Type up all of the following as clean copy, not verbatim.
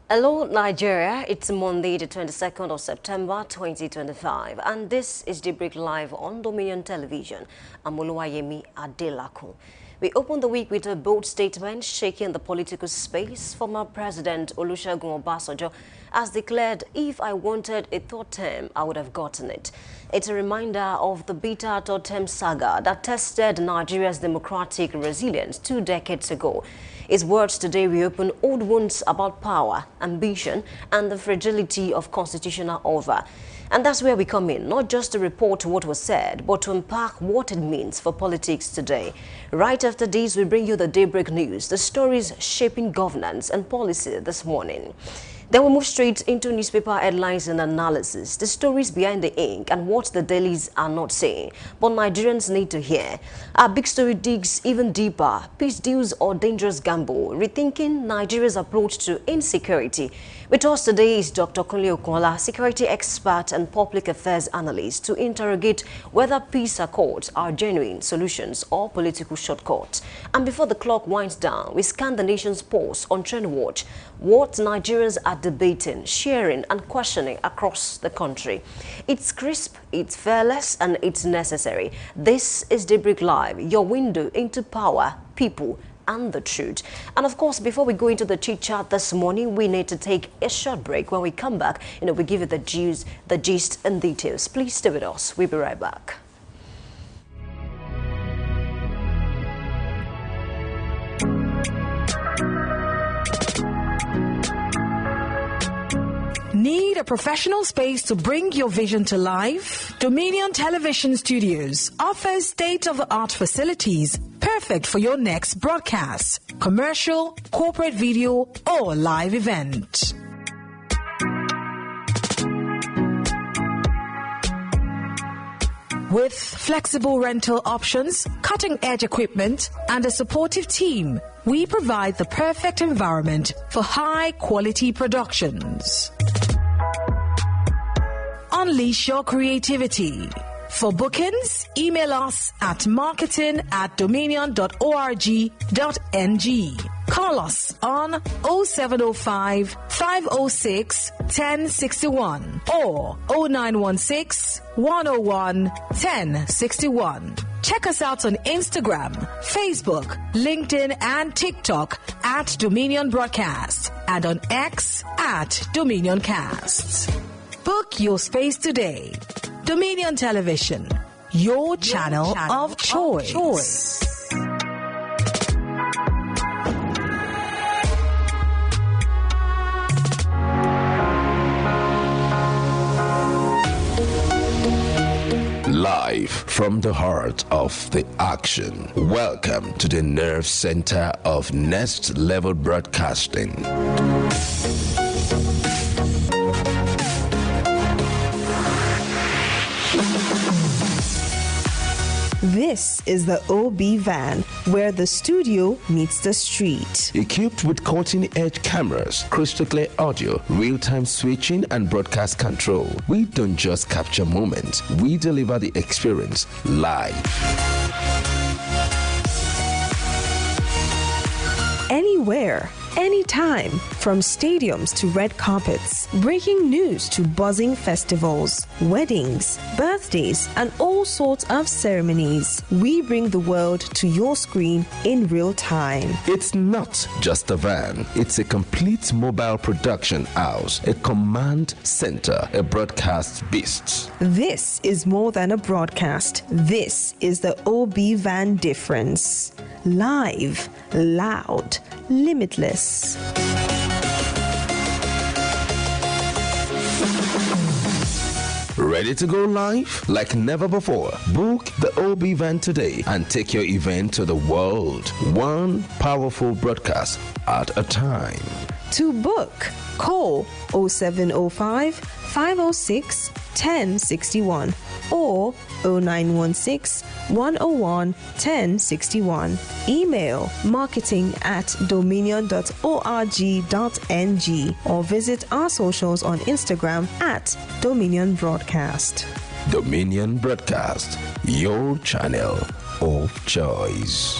Hello Nigeria, it's Monday the 22nd of September 2025 and this is Daybreak Live on Dominion Television. I'm Oluwayemi Adelakun. We open the week with a bold statement shaking the political space. Former President Olusegun Obasanjo has declared, if I wanted a third term, I would have gotten it. It's a reminder of the bitter third term saga that tested Nigeria's democratic resilience 2 decades ago. His words today reopen old wounds about power, ambition, and the fragility of constitutional order. And that's where we come in, not just to report what was said, but to unpack what it means for politics today. Right after this, we bring you the Daybreak News, the stories shaping governance and policy this morning. Then we move straight into newspaper headlines and analysis, the stories behind the ink and what the dailies are not saying, but Nigerians need to hear. Our big story digs even deeper, peace deals or dangerous gamble, rethinking Nigeria's approach to insecurity. With us today is Dr. Kunle Okola, security expert and public affairs analyst, to interrogate whether peace accords are genuine solutions or political shortcuts. And before the clock winds down, we scan the nation's pulse on Trend Watch, what Nigerians are debating, sharing and questioning across the country. It's crisp, it's fearless and it's necessary. This is Daybreak Live, your window into power, people and the truth. And of course, before we go into the chit-chat this morning, we need to take a short break. When we come back, we give you the gist and details. Please stay with us. We'll be right back. Need a professional space to bring your vision to life? Dominion Television Studios offers state-of-the-art facilities perfect for your next broadcast, commercial, corporate video, or live event. With flexible rental options, cutting-edge equipment, and a supportive team, we provide the perfect environment for high-quality productions. Unleash your creativity. For bookings, email us at marketing@dominion.org.ng. Call us on 0705 506 1061 or 0916 101 1061. Check us out on Instagram, Facebook, LinkedIn, and TikTok at Dominion Broadcast and on X at Dominion Casts. Book your space today. Dominion Television, your channel of choice. Live from the heart of the action. Welcome to the nerve center of Next Level Broadcasting. This is the OB van, where the studio meets the street. Equipped with cutting-edge cameras, crystal clear audio, real-time switching, and broadcast control, we don't just capture moments, we deliver the experience live. Anywhere, anytime, from stadiums to red carpets, breaking news to buzzing festivals, weddings, birthdays, and all sorts of ceremonies. We bring the world to your screen in real time. It's not just a van, it's a complete mobile production house, a command center, a broadcast beast. This is more than a broadcast. This is the OB van difference. Live, loud, limitless. Ready to go live? Like never before. Book the OB van today and take your event to the world. One powerful broadcast at a time. To book, call 0705 506 1061 or 0916 101 1061. Email marketing@dominion.org.ng or visit our socials on Instagram @Dominion Broadcast. Dominion Broadcast, your channel of choice.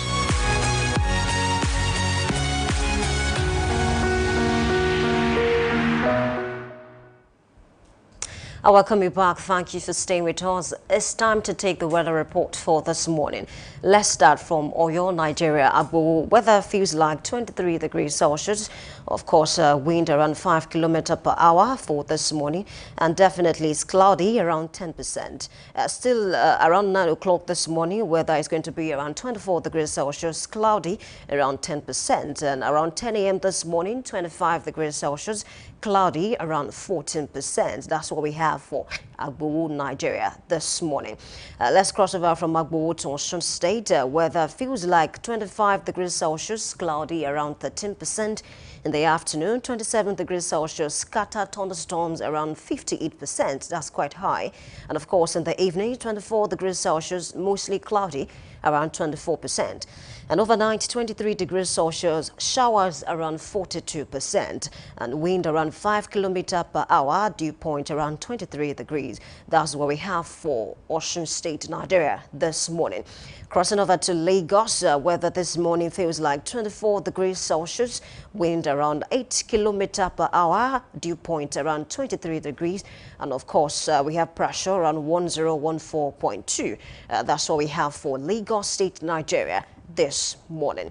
I welcome you back. Thank you for staying with us. It's time to take the weather report for this morning. Let's start from Oyo, Nigeria. Abu weather feels like 23 degrees Celsius. Of course, wind around 5 km per hour for this morning, and definitely it's cloudy around 10%. Still around 9 o'clock this morning, weather is going to be around 24 degrees Celsius, cloudy around 10%, and around 10 a.m. this morning, 25 degrees Celsius, cloudy around 14%. That's what we have for Agbowo, Nigeria this morning. Let's cross over from Agbowo to Osun State. Weather feels like 25 degrees Celsius, cloudy around 13%. In the afternoon, 27 degrees Celsius, scattered thunderstorms around 58%. That's quite high. And of course, in the evening, 24 degrees Celsius, mostly cloudy, around 24%. And overnight, 23 degrees Celsius, showers around 42%, and wind around 5 km per hour, dew point around 23 degrees. That's what we have for Osun State, Nigeria this morning. Crossing over to Lagos, weather this morning feels like 24 degrees Celsius, wind around 8 km per hour, dew point around 23 degrees. And of course, we have pressure around 1014.2. That's what we have for Lagos State, Nigeria this morning.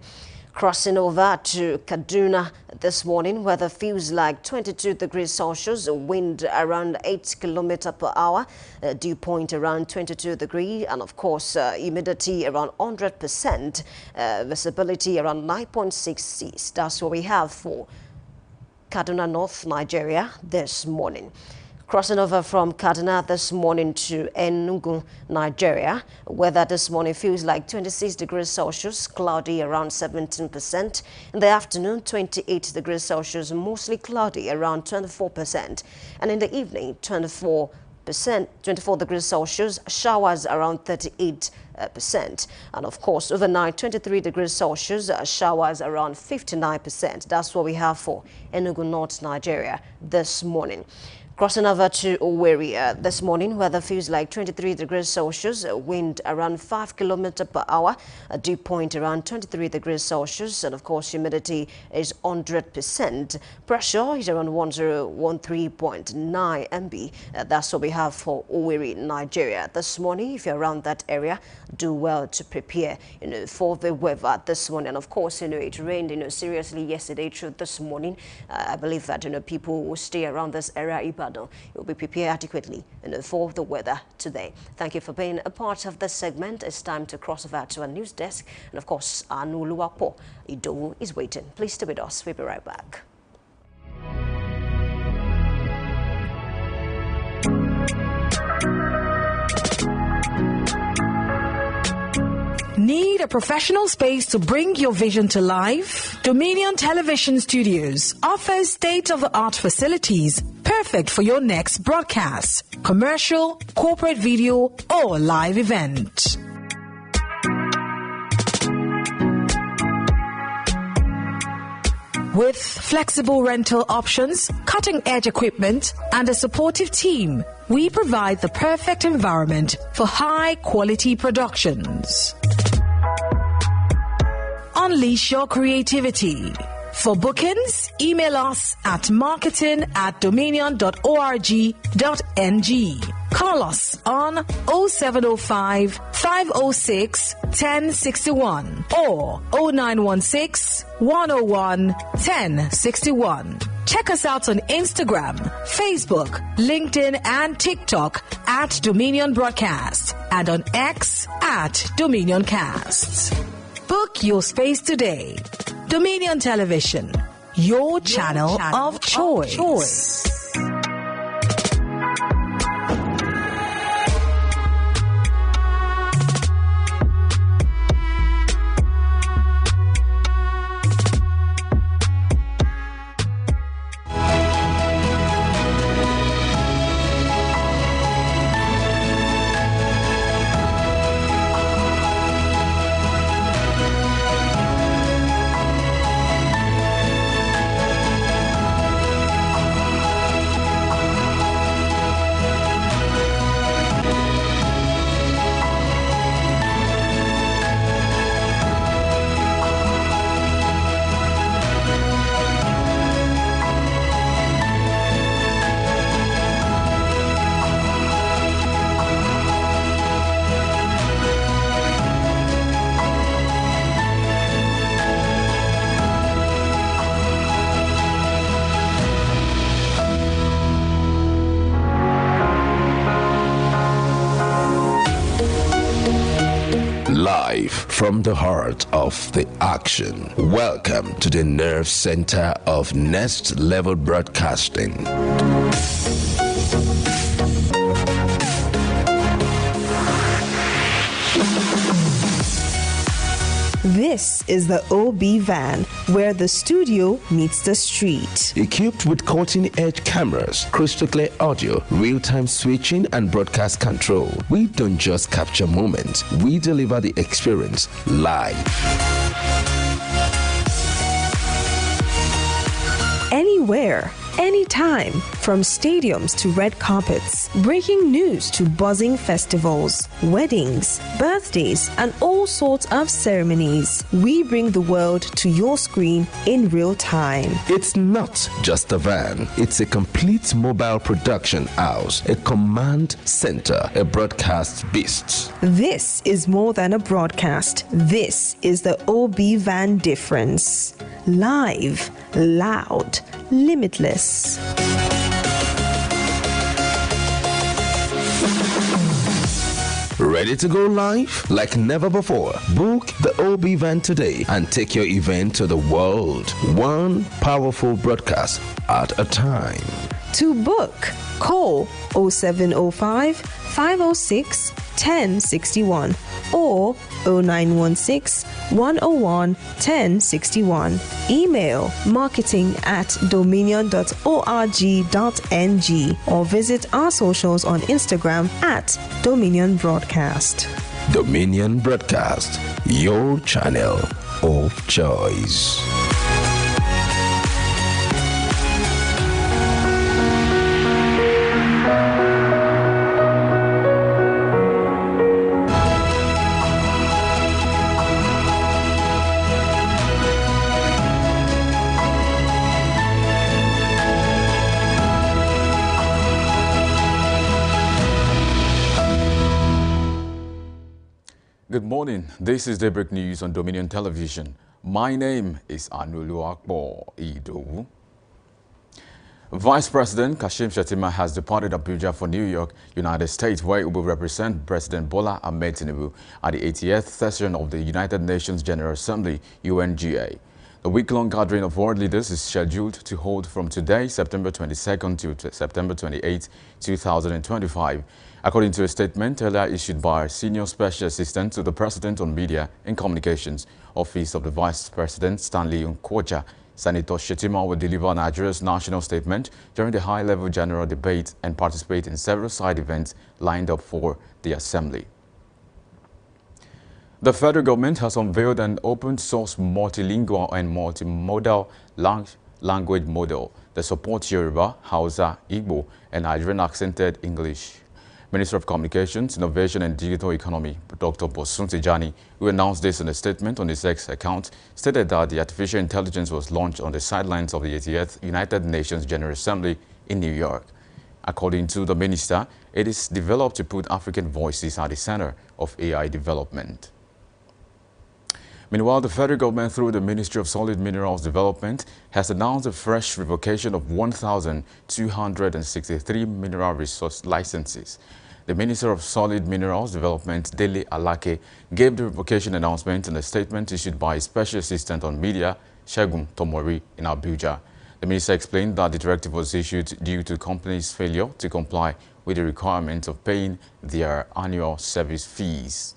Crossing over to Kaduna this morning, weather feels like 22 degrees Celsius, wind around 8 km per hour, dew point around 22 degrees, and of course, humidity around 100%, visibility around 9.66. That's what we have for Kaduna North, Nigeria this morning. Crossing over from Kaduna this morning to Enugu, Nigeria. Weather this morning feels like 26 degrees Celsius, cloudy around 17%. In the afternoon, 28 degrees Celsius, mostly cloudy around 24%. And in the evening, 24 degrees Celsius, showers around 38%. And of course, overnight, 23 degrees Celsius, showers around 59%. That's what we have for Enugu North, Nigeria this morning. Crossing over to Owerri this morning, weather feels like 23 degrees Celsius, wind around 5 km per hour, dew point around 23 degrees Celsius, and of course humidity is 100%. Pressure is around 1013.9 MB. That's what we have for Owerri, Nigeria this morning. If you're around that area, do well to prepare, for the weather this morning. And of course, it rained, seriously yesterday through this morning. I believe that, people will stay around this area. You'll be prepared adequately for the weather today. Thank you for being a part of this segment. It's time to cross over to our news desk. And of course, Anu Luwapo Idowu is waiting. Please stay with us. We'll be right back. Need a professional space to bring your vision to life? Dominion Television Studios offers state-of-the-art facilities perfect for your next broadcast, commercial, corporate video, or live event. With flexible rental options, cutting-edge equipment, and a supportive team, we provide the perfect environment for high-quality productions. Unleash your creativity. For bookings, email us at marketing@dominion.org.ng. Call us on 0705 506 1061 or 0916 101 1061. Check us out on Instagram, Facebook, LinkedIn, and TikTok at Dominion Broadcast and on X at Dominion Cast. Book your space today. Dominion Television, your channel of choice. Live from the heart of the action. Welcome to the nerve center of Next Level Broadcasting. This is the OB van, where the studio meets the street. Equipped with cutting-edge cameras, crystal clear audio, real-time switching, and broadcast control, we don't just capture moments, we deliver the experience live. Anywhere, anytime, from stadiums to red carpets, breaking news to buzzing festivals, weddings, birthdays, and all sorts of ceremonies. We bring the world to your screen in real time. It's not just a van, it's a complete mobile production house, a command center, a broadcast beast. This is more than a broadcast. This is the OB van difference. Live, loud, limitless. Ready to go live? Like never before. Book the OB van today and take your event to the world. One powerful broadcast at a time. To book, call 0705 506 1061 or 0916 101 1061. Email marketing@dominion.org.ng or visit our socials on Instagram at Dominion Broadcast. Dominion Broadcast, your channel of choice. Good morning. This is Daybreak News on Dominion Television. My name is Anulu Akbo Ido. Vice President Kashim Shettima has departed Abuja for New York, United States, where he will represent President Bola Ahmed Tinubu at the 80th session of the United Nations General Assembly, UNGA. The week-long gathering of world leaders is scheduled to hold from today, September 22nd to September 28, 2025. According to a statement earlier issued by Senior Special Assistant to the President on Media and Communications, Office of the Vice President Stanley Nkwocha, Senator Shettima will deliver Nigeria's national statement during the high-level general debate and participate in several side events lined up for the Assembly. The federal government has unveiled an open-source multilingual and multimodal language model that supports Yoruba, Hausa, Igbo, and Nigerian accented English. Minister of Communications, Innovation and Digital Economy, Dr. Bosun Tijani, who announced this in a statement on his X account, stated that the artificial intelligence was launched on the sidelines of the 80th United Nations General Assembly in New York. According to the minister, it is developed to put African voices at the center of AI development. Meanwhile, the federal government, through the Ministry of Solid Minerals Development, has announced a fresh revocation of 1,263 mineral resource licenses. The Minister of Solid Minerals Development, Dele Alake, gave the revocation announcement in a statement issued by his Special Assistant on Media, Segun Tomori, in Abuja. The minister explained that the directive was issued due to companies' failure to comply with the requirement of paying their annual service fees.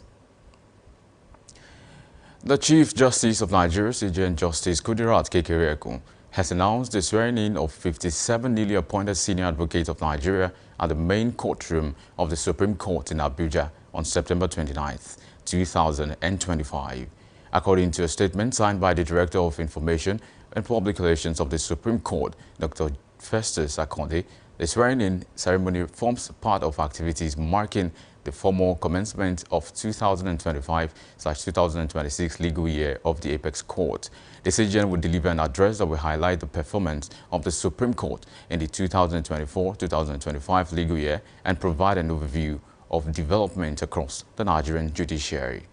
The Chief Justice of Nigeria, CJN Justice Kudirat Kekereekun, has announced the swearing-in of 57 newly appointed senior advocates of Nigeria at the main courtroom of the Supreme Court in Abuja on September 29, 2025. According to a statement signed by the Director of Information and Public Relations of the Supreme Court, Dr. Festus Akonde, the swearing-in ceremony forms part of activities marking the formal commencement of 2025/2026 legal year of the Apex Court. The CJN will deliver an address that will highlight the performance of the Supreme Court in the 2024-2025 legal year and provide an overview of development across the Nigerian judiciary.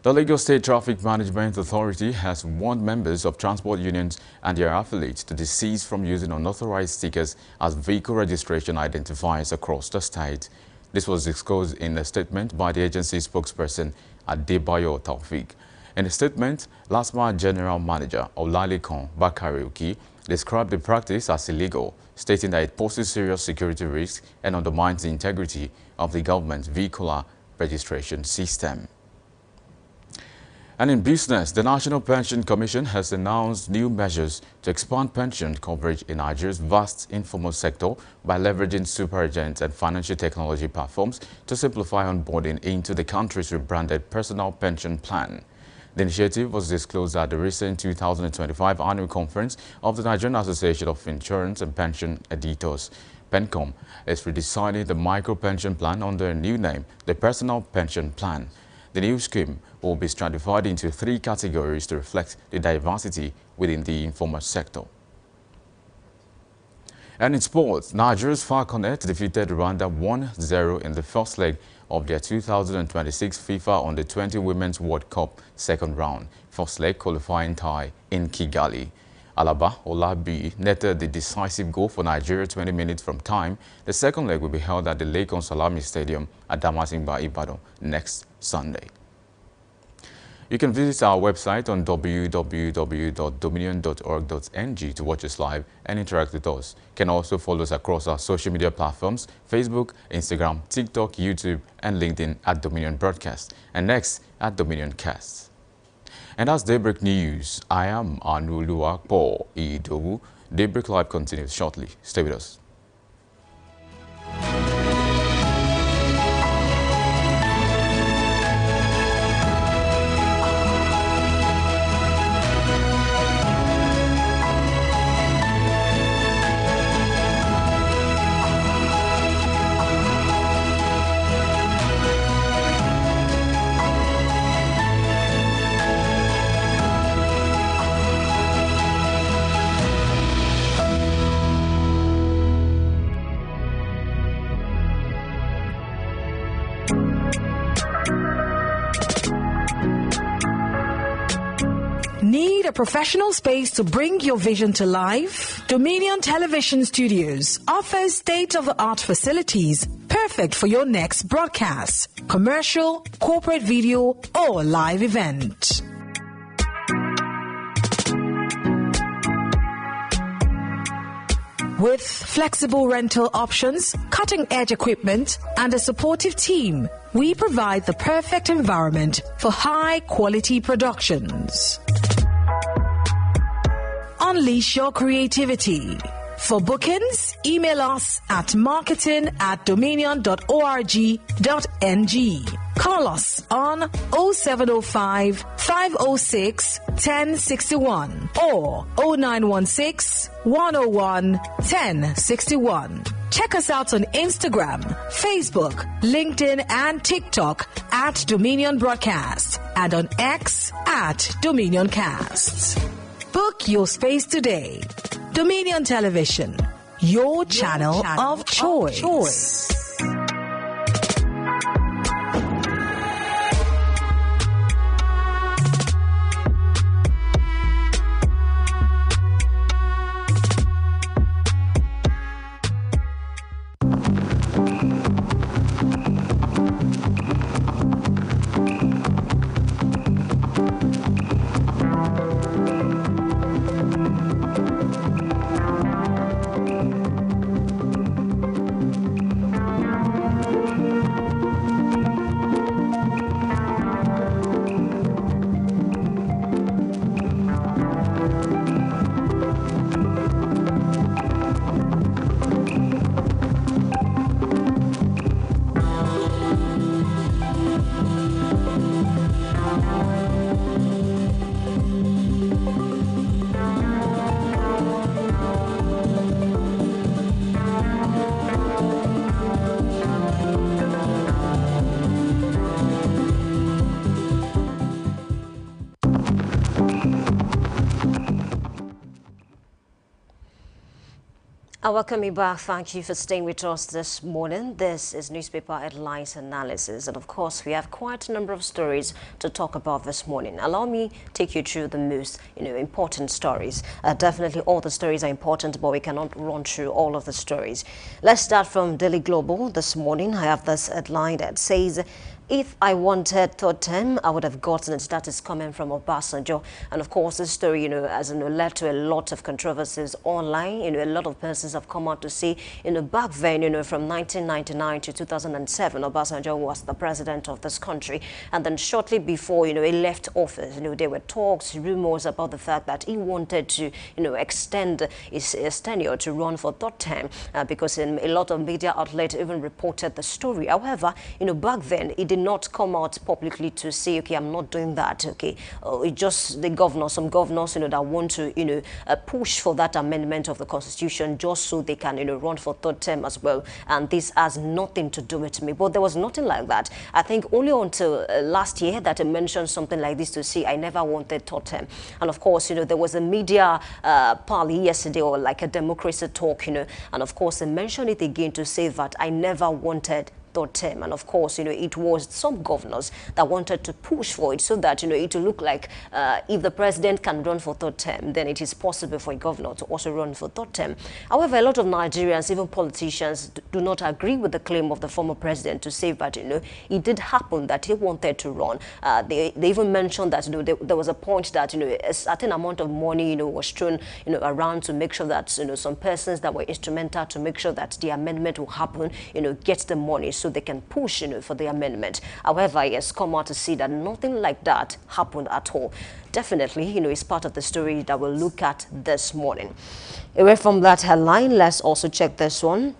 The Lagos State Traffic Management Authority has warned members of transport unions and their affiliates to desist from using unauthorized stickers as vehicle registration identifiers across the state. This was disclosed in a statement by the agency spokesperson Adebayo Taufik. In a statement, LASMA General Manager Olalekan Bakariuki described the practice as illegal, stating that it poses serious security risks and undermines the integrity of the government's vehicular registration system. And in business, the National Pension Commission has announced new measures to expand pension coverage in Nigeria's vast informal sector by leveraging super agents and financial technology platforms to simplify onboarding into the country's rebranded personal pension plan. The initiative was disclosed at the recent 2025 annual conference of the Nigerian Association of Insurance and Pension Editors. PENCOM is redesigning the micro-pension plan under a new name, the Personal Pension Plan. The new scheme will be stratified into 3 categories to reflect the diversity within the informal sector. And in sports, Nigeria's Falconet defeated Rwanda 1-0 in the first leg of their 2026 FIFA Under-20 Women's World Cup second round, first leg qualifying tie in Kigali. Alaba Olabi netted the decisive goal for Nigeria 20 minutes from time. The second leg will be held at the Lake Salami Stadium at Damasinga, Ibadan next Sunday. You can visit our website on www.dominion.org.ng to watch us live and interact with us. You can also follow us across our social media platforms, Facebook, Instagram, TikTok, YouTube, and LinkedIn at Dominion Broadcast, and next at Dominion Cast. And that's Daybreak News. I am Anuluakpo Idowu. Daybreak Live continues shortly. Stay with us. Need a professional space to bring your vision to life? Dominion Television Studios offers state-of-the-art facilities perfect for your next broadcast, commercial, corporate video, or live event. With flexible rental options, cutting-edge equipment, and a supportive team, we provide the perfect environment for high-quality productions. Unleash your creativity. For bookings, email us at marketing@dominion.org.ng Call us on 0705 506 1061 or 0916 101 1061. Check us out on Instagram, Facebook, LinkedIn, and TikTok at Dominion Broadcast and on X at Dominion Cast. Book your space today. Dominion Television, your channel of choice. Welcome you back. Thank you for staying with us this morning. This is Newspaper Headlines Analysis, and of course we have quite a number of stories to talk about this morning. Allow me take you through the most important stories. Definitely all the stories are important, but we cannot run through all of the stories. Let's start from Daily Global this morning. I have this headline that says, "If I wanted third term, I would have gotten it." That is coming from Obasanjo. And of course, this story, has led to a lot of controversies online. A lot of persons have come out to say, back then, from 1999 to 2007, Obasanjo was the president of this country. And then shortly before, he left office, there were talks, rumors about the fact that he wanted to, extend his tenure to run for third term, because a lot of media outlets even reported the story. However, back then, he did not come out publicly to say, okay, I'm not doing that, okay. It's just the governors, some governors, that want to, push for that amendment of the constitution just so they can, run for third term as well. And this has nothing to do with me. But there was nothing like that. I think only until last year that I mentioned something like this to say I never wanted third term. And of course, there was a media parley yesterday, or like a democracy talk, and of course, I mentioned it again to say that I never wanted third term. And of course, it was some governors that wanted to push for it so that, it will look like if the president can run for third term, then it is possible for a governor to also run for third term. However, a lot of Nigerians, even politicians, do not agree with the claim of the former president to say that, it did happen that he wanted to run. They even mentioned that, there was a point that, a certain amount of money, was thrown, around to make sure that, some persons that were instrumental to make sure that the amendment will happen, get the money so they can push, for the amendment. However, he has come out to see that nothing like that happened at all. Definitely, it's part of the story that we'll look at this morning. Away from that headline, let's also check this one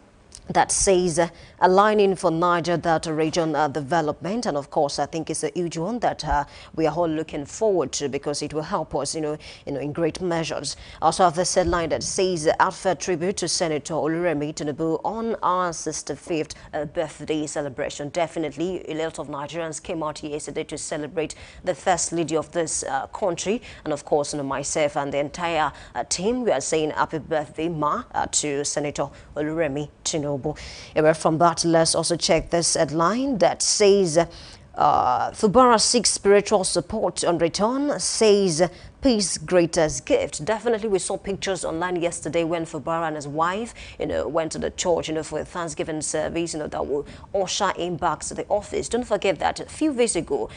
that says aligning for Niger Delta region development. And of course, I think it's a huge one that we are all looking forward to, because it will help us, in great measures. Also have this headline that says heartfelt tribute to Senator Oluremi Tinubu on our 65th birthday celebration. Definitely, a lot of Nigerians came out yesterday to celebrate the first lady of this country. And of course, myself and the entire team, we are saying happy birthday, Ma, to Senator Oluremi Tinubu. Away from that, let's also check this headline that says Fubara seeks spiritual support on return, says peace greatest gift. Definitely, we saw pictures online yesterday when Fubara and his wife, went to the church, for a Thanksgiving service, that will usher him back to the office. Don't forget that a few days ago,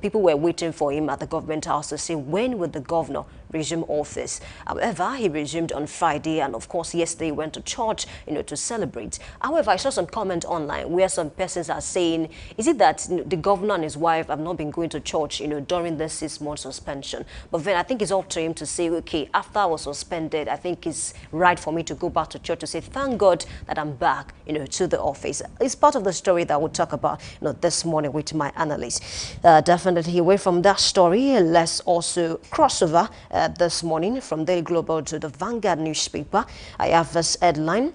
people were waiting for him at the government house to see when would the governor resume office. However, he resumed on Friday, and of course, yesterday he went to church, to celebrate. However, I saw some comment online where some persons are saying, is it that the governor and his wife have not been going to church, during the 6-month suspension? But then then I think it's up to him to say, okay, after I was suspended, I think it's right for me to go back to church to say, thank God that I'm back, to the office. It's part of the story that we'll talk about, this morning with my analyst. Definitely away from that story, let's also cross over this morning from Daily Global to the Vanguard newspaper. I have this headline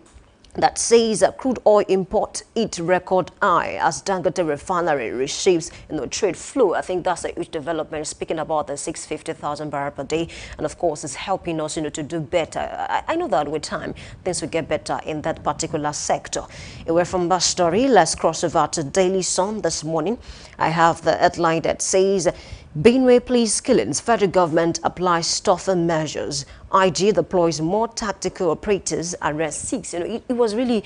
that says crude oil import hit record high as Dangote refinery receives trade flow. I think that's a huge development, speaking about the 650,000 barrel per day, and of course it's helping us to do better. I know that with time things will get better in that particular sector. Away from that story, let's cross over to Daily Sun this morning. I have the headline that says Benue police killings, federal government applies tougher measures. IG deploys more tactical operators, arrest 6. It was really,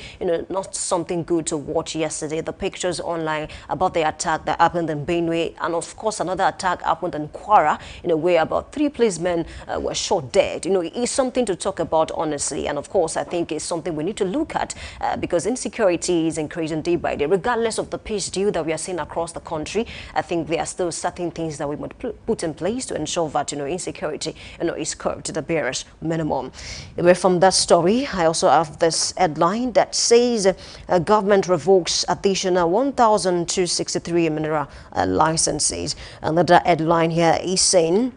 not something good to watch yesterday. The pictures online about the attack that happened in Benue, and of course another attack happened in Kwara, where about 3 policemen were shot dead. It's something to talk about, honestly, and of course I think it's something we need to look at because insecurity is increasing day by day. Regardless of the peace deal that we are seeing across the country, I think there are still certain things that we must put in place to ensure that insecurity is curbed to the barest minimum. Away from that story, I also have this headline that says government revokes additional 1,263 mineral licenses. Another headline here is saying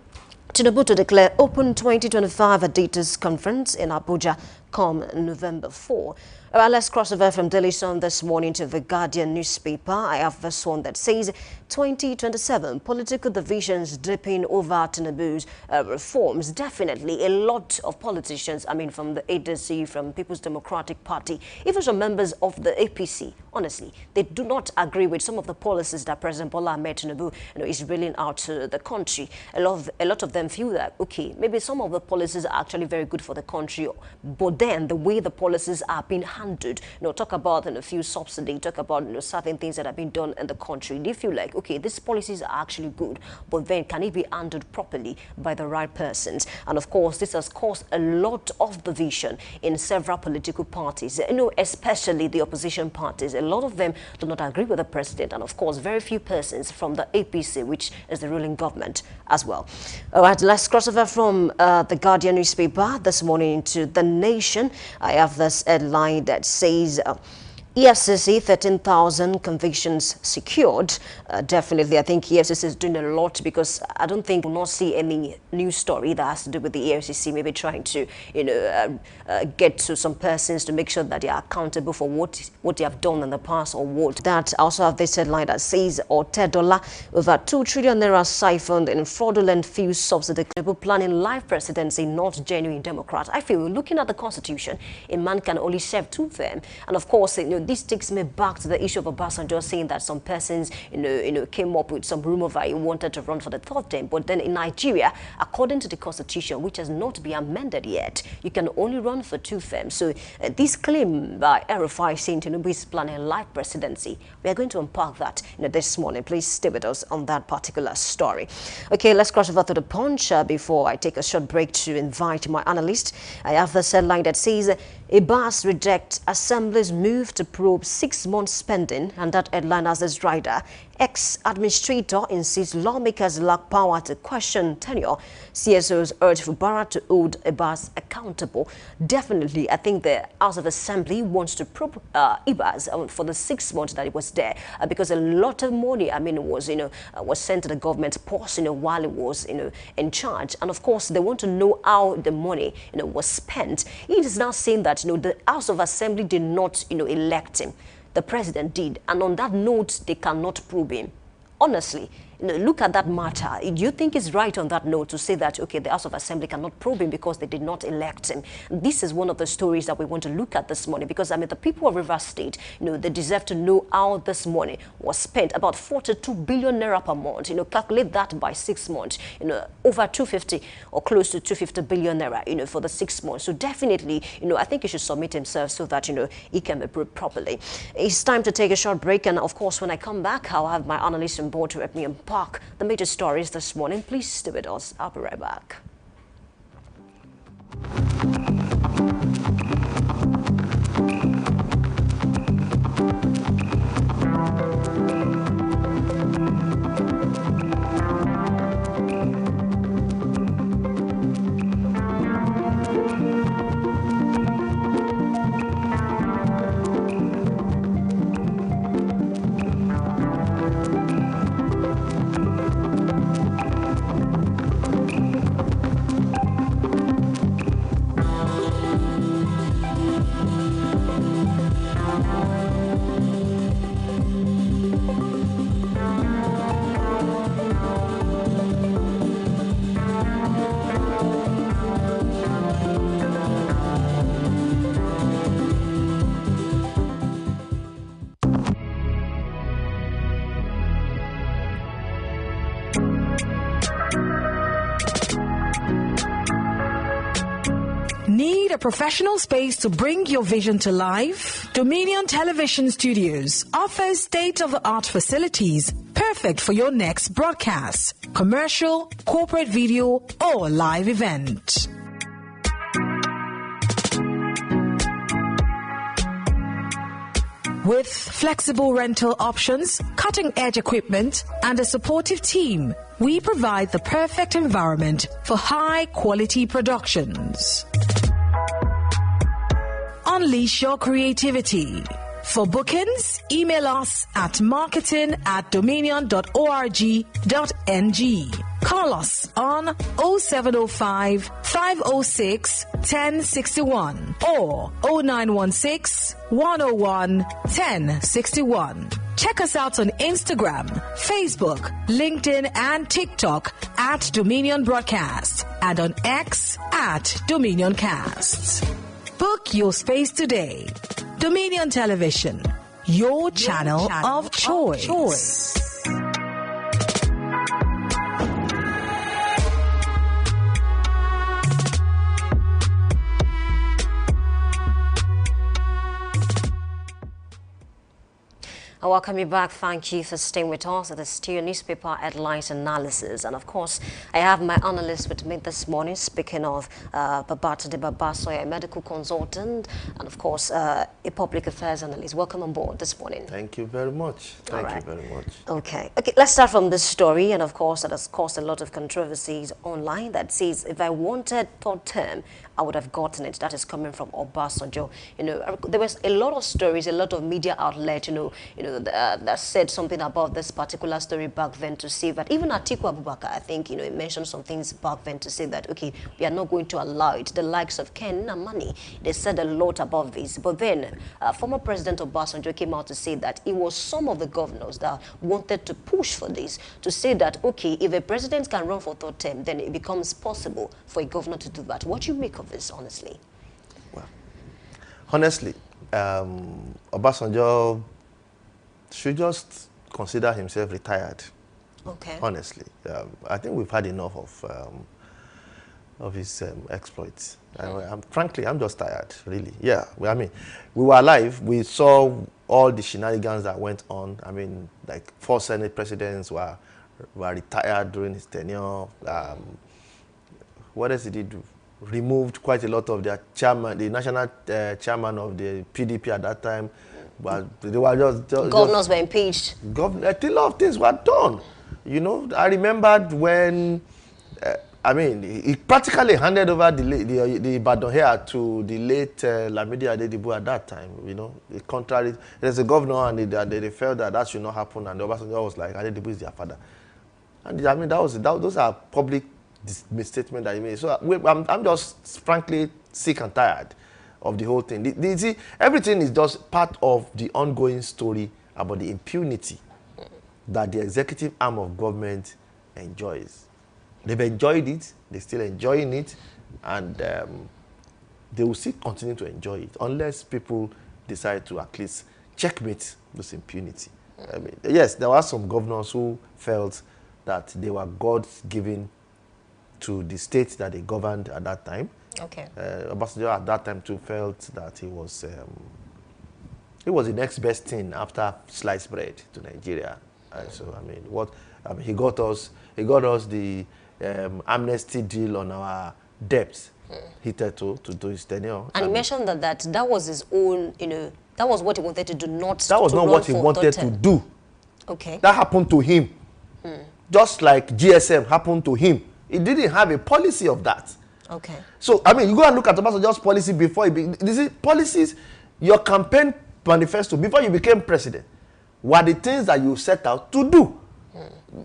Tinubu to declare open 2025 Editors Conference in Abuja come November 4. Well, let's cross over from Daily Sun this morning to the Guardian newspaper. I have this one that says 2027 political divisions dripping over Tinubu's reforms. Definitely a lot of politicians, from the ADC, from People's Democratic Party, even some members of the APC, honestly, they do not agree with some of the policies that President Bola Ahmed Tinubu is rolling out to the country. A lot of them feel that, okay, maybe some of the policies are actually very good for the country, but then the way the policies are being handled, talk about a few subsidy, talk about certain things that have been done in the country. They feel like, okay, these policies are actually good, but then can it be handled properly by the right persons? And of course, this has caused a lot of division in several political parties, especially the opposition parties. A lot of them do not agree with the president, and of course, very few persons from the APC, which is the ruling government as well. All right, let's cross over from the Guardian newspaper this morning to The Nation. I have this headline that says EFCC 13,000 convictions secured. Definitely, I think EFCC is doing a lot because I don't think we'll not see any news story that has to do with the EFCC maybe trying to, get to some persons to make sure that they are accountable for what they have done in the past or what. That also have this headline that says $10 over 2 trillion naira siphoned in fraudulent fuel subsidy. People planning life presidency, not genuine Democrat. I feel looking at the Constitution, a man can only serve 2 terms, and of course, this takes me back to the issue of Obasanjo saying that some persons, came up with some rumor that he wanted to run for the 3rd term. But then in Nigeria, according to the Constitution, which has not been amended yet, you can only run for 2 terms. So this claim by RFI saying Tinubu is planning a life presidency, we are going to unpack that this morning. Please stay with us on that particular story. Okay, let's cross over to the Punch before I take a short break to invite my analyst. I have this headline that says Ibas reject Assembly's move to probe 6 months spending, and that headline has this rider. Ex-administrator insists lawmakers lack power to question tenure. CSOs urge Fubara to hold Ibas accountable. Definitely, I think the House of Assembly wants to probe Ibas for the 6 months that it was there, because a lot of money, was sent to the government purse, while it was, in charge. And of course, they want to know how the money, was spent. It is now saying that, the House of Assembly did not, elect him. The president did. And on that note, they cannot probe him. Honestly, look at that matter. Do you think it's right on that note to say that, okay, the House of Assembly cannot probe him because they did not elect him? This is one of the stories that we want to look at this morning because, the people of Rivers State, they deserve to know how this money was spent. About 42 billion naira per month. Calculate that by 6 months. Over 250 or close to 250 billion naira, for the 6 months. So definitely, I think he should submit himself so that, he can be probed properly. It's time to take a short break. And of course, when I come back, I'll have my analyst on board to help me unpack the major stories this morning. Please stay with us. I'll be right back. a professional space to bring your vision to life? Dominion Television Studios offers state-of-the-art facilities perfect for your next broadcast, commercial, corporate video, or live event. With flexible rental options, cutting-edge equipment, and a supportive team, we provide the perfect environment for high-quality productions. Unleash your creativity. For bookings, email us at marketing@dominion.org.ng. Call us on 0705 506 1061 or 0916 101 1061. Check us out on Instagram, Facebook, LinkedIn, and TikTok at Dominion Broadcast and on X at Dominion Casts. Book your space today. Dominion Television, your channel of choice. I welcome you back. Thank you for staying with us at the Still Newspaper Headlines Analysis. And of course, I have my analyst with me this morning, speaking of Babatunde Babasoya, a medical consultant, and of course, a public affairs analyst. Welcome on board this morning. Thank you very much. Thank you very much. Okay, let's start from this story. And of course, that has caused a lot of controversies online that says, if I wanted third term, I would have gotten it. That is coming from Obasanjo. You know, there was a lot of stories, a lot of media outlets, that said something about this particular story back then to say that even Atiku Abubakar, I think, he mentioned some things back then to say that, okay, we are not going to allow it. The likes of Ken Namani, they said a lot about this. But then, former President Obasanjo came out to say that it was some of the governors that wanted to push for this, to say that, okay, if a president can run for third term, then it becomes possible for a governor to do that. What do you make of this, honestly? Well, honestly, Obasanjo should just consider himself retired. Okay. Honestly, I think we've had enough of his exploits. Frankly, I'm just tired, really. Yeah, I mean, we were alive. We saw all the shenanigans that went on. I mean, like 4 Senate presidents were retired during his tenure. What else did he do? Removed quite a lot of their chairman, the national chairman of the PDP at that time. But they were just governors were impeached. A lot of things were done. I remembered when, he practically handed over the Ibadan here to the late Lamidi Adedibu at that time. The contrary, there's a governor and they felt that should not happen, and the Obasanjo was like, Adedibu is their father. And those are public misstatements that he made. So I'm just frankly sick and tired of the whole thing. See, everything is just part of the ongoing story about the impunity that the executive arm of government enjoys. They've enjoyed it, they're still enjoying it, and they will still continue to enjoy it unless people decide to at least checkmate this impunity. Yes, there were some governors who felt that they were God-given to the state that they governed at that time. Okay. Obasanjo at that time too felt that he was the next best thing after sliced bread to Nigeria. So he got us the amnesty deal on our debts. He had to do his tenure. And he mentioned that was his own, that was what he wanted to do, that was not what he wanted to do. Okay. That happened to him. Just like GSM happened to him. He didn't have a policy of that. Okay. So, you go and look at Obasanjo's policy before policies, your campaign manifesto, before you became president, were the things that you set out to do.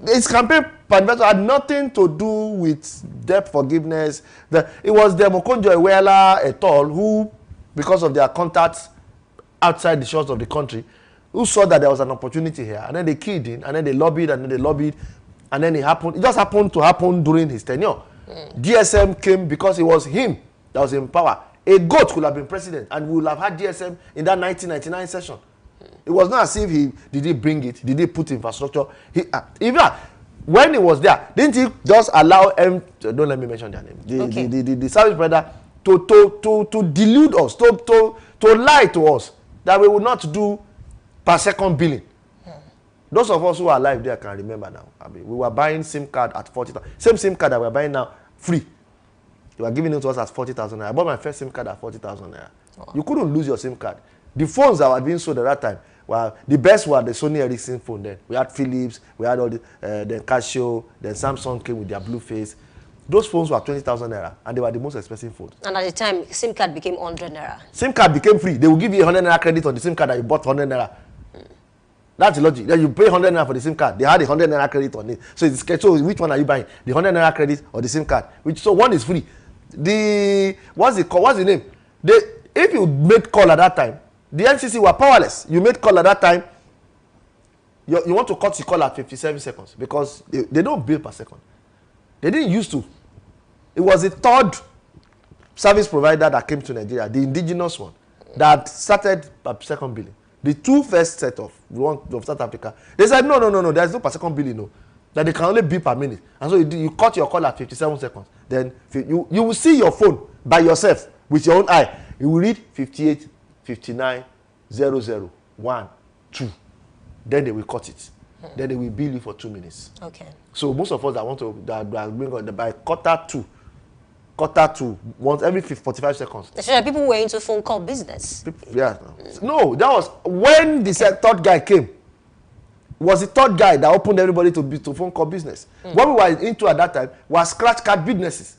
His campaign manifesto had nothing to do with debt forgiveness. It was the Mokonjo-Iweala et al. Who, because of their contacts outside the shores of the country, who saw that there was an opportunity here, and then they keyed in, and then they lobbied, and then it happened. It just happened to happen during his tenure. GSM came because it was him that was in power. A goat could have been president, and we would have had GSM in that 1999 session. It was not as if did he bring it, did he put infrastructure. Even when he was there, didn't he just allow don't let me mention their name. The service provider to delude us, to lie to us that we will not do per second billing. Those of us who are alive there can remember now. I mean, we were buying SIM card at 40,000. Same SIM card that we're buying now, free. They were giving it to us at 40,000 naira. I bought my first SIM card at 40,000 naira. Wow. You couldn't lose your SIM card. The phones that were being sold at that time, well, the best were the Sony Ericsson phone then. We had Philips, we had all the then Casio, then Samsung came with their blue face. Those phones were 20,000 naira, and they were the most expensive phones. And at the time, SIM card became 100 naira. SIM card became free. They will give you 100 naira credit on the SIM card that you bought 100 naira. That's the logic. Then you pay 100 naira for the SIM card. They had a 100 naira credit on it. So which one are you buying? The 100 naira credit or the SIM card? So one is free. What's the name? If you made call at that time, the NCC were powerless. You made call at that time. You want to cut the call at 57 seconds because they don't bill per second. They didn't used to. It was the third service provider that came to Nigeria, the indigenous one, that started per second billing. The two first set of South Africa, they said, no, there's no per second billing, no. That they can only bill per minute. And so you cut your call at 57 seconds. Then you will see your phone by yourself with your own eye. You will read 58, 59, 00, 1, 2. Then they will cut it. Then they will bill you for 2 minutes. Okay. So most of us that are going on by quarter to once every 45 seconds. So people were into phone call business. Yeah. No, that was when the third guy came. It was the third guy that opened everybody to phone call business. What we were into at that time was scratch card businesses.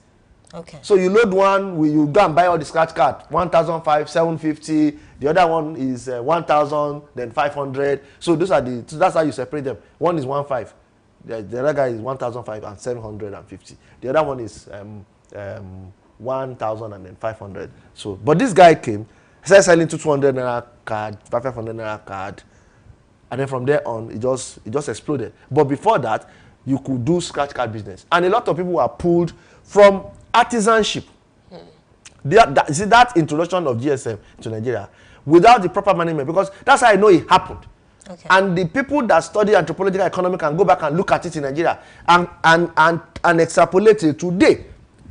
Okay. So you load one, you go and buy all the scratch card, 1,500, 750. The other one is 1,000, then 500. So that's how you separate them. One is 1,500. The other guy is 1,500 and 750. The other one is 1,000 and then 500. So, but this guy came, he started selling 200 naira card, 500 naira card, and then from there on, it just exploded. But before that, you could do scratch card business, and a lot of people were pulled from artisanship. That introduction of GSM to Nigeria without the proper management, because that's how I know it happened. Okay. And the people that study anthropological economy can go back and look at it in Nigeria and extrapolate it today.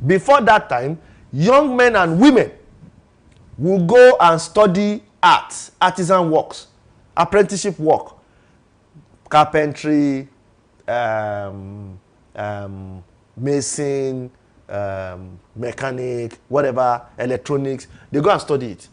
Before that time, young men and women will go and study arts, artisan works, apprenticeship work, carpentry, mason, mechanic, whatever, electronics. They go and study it.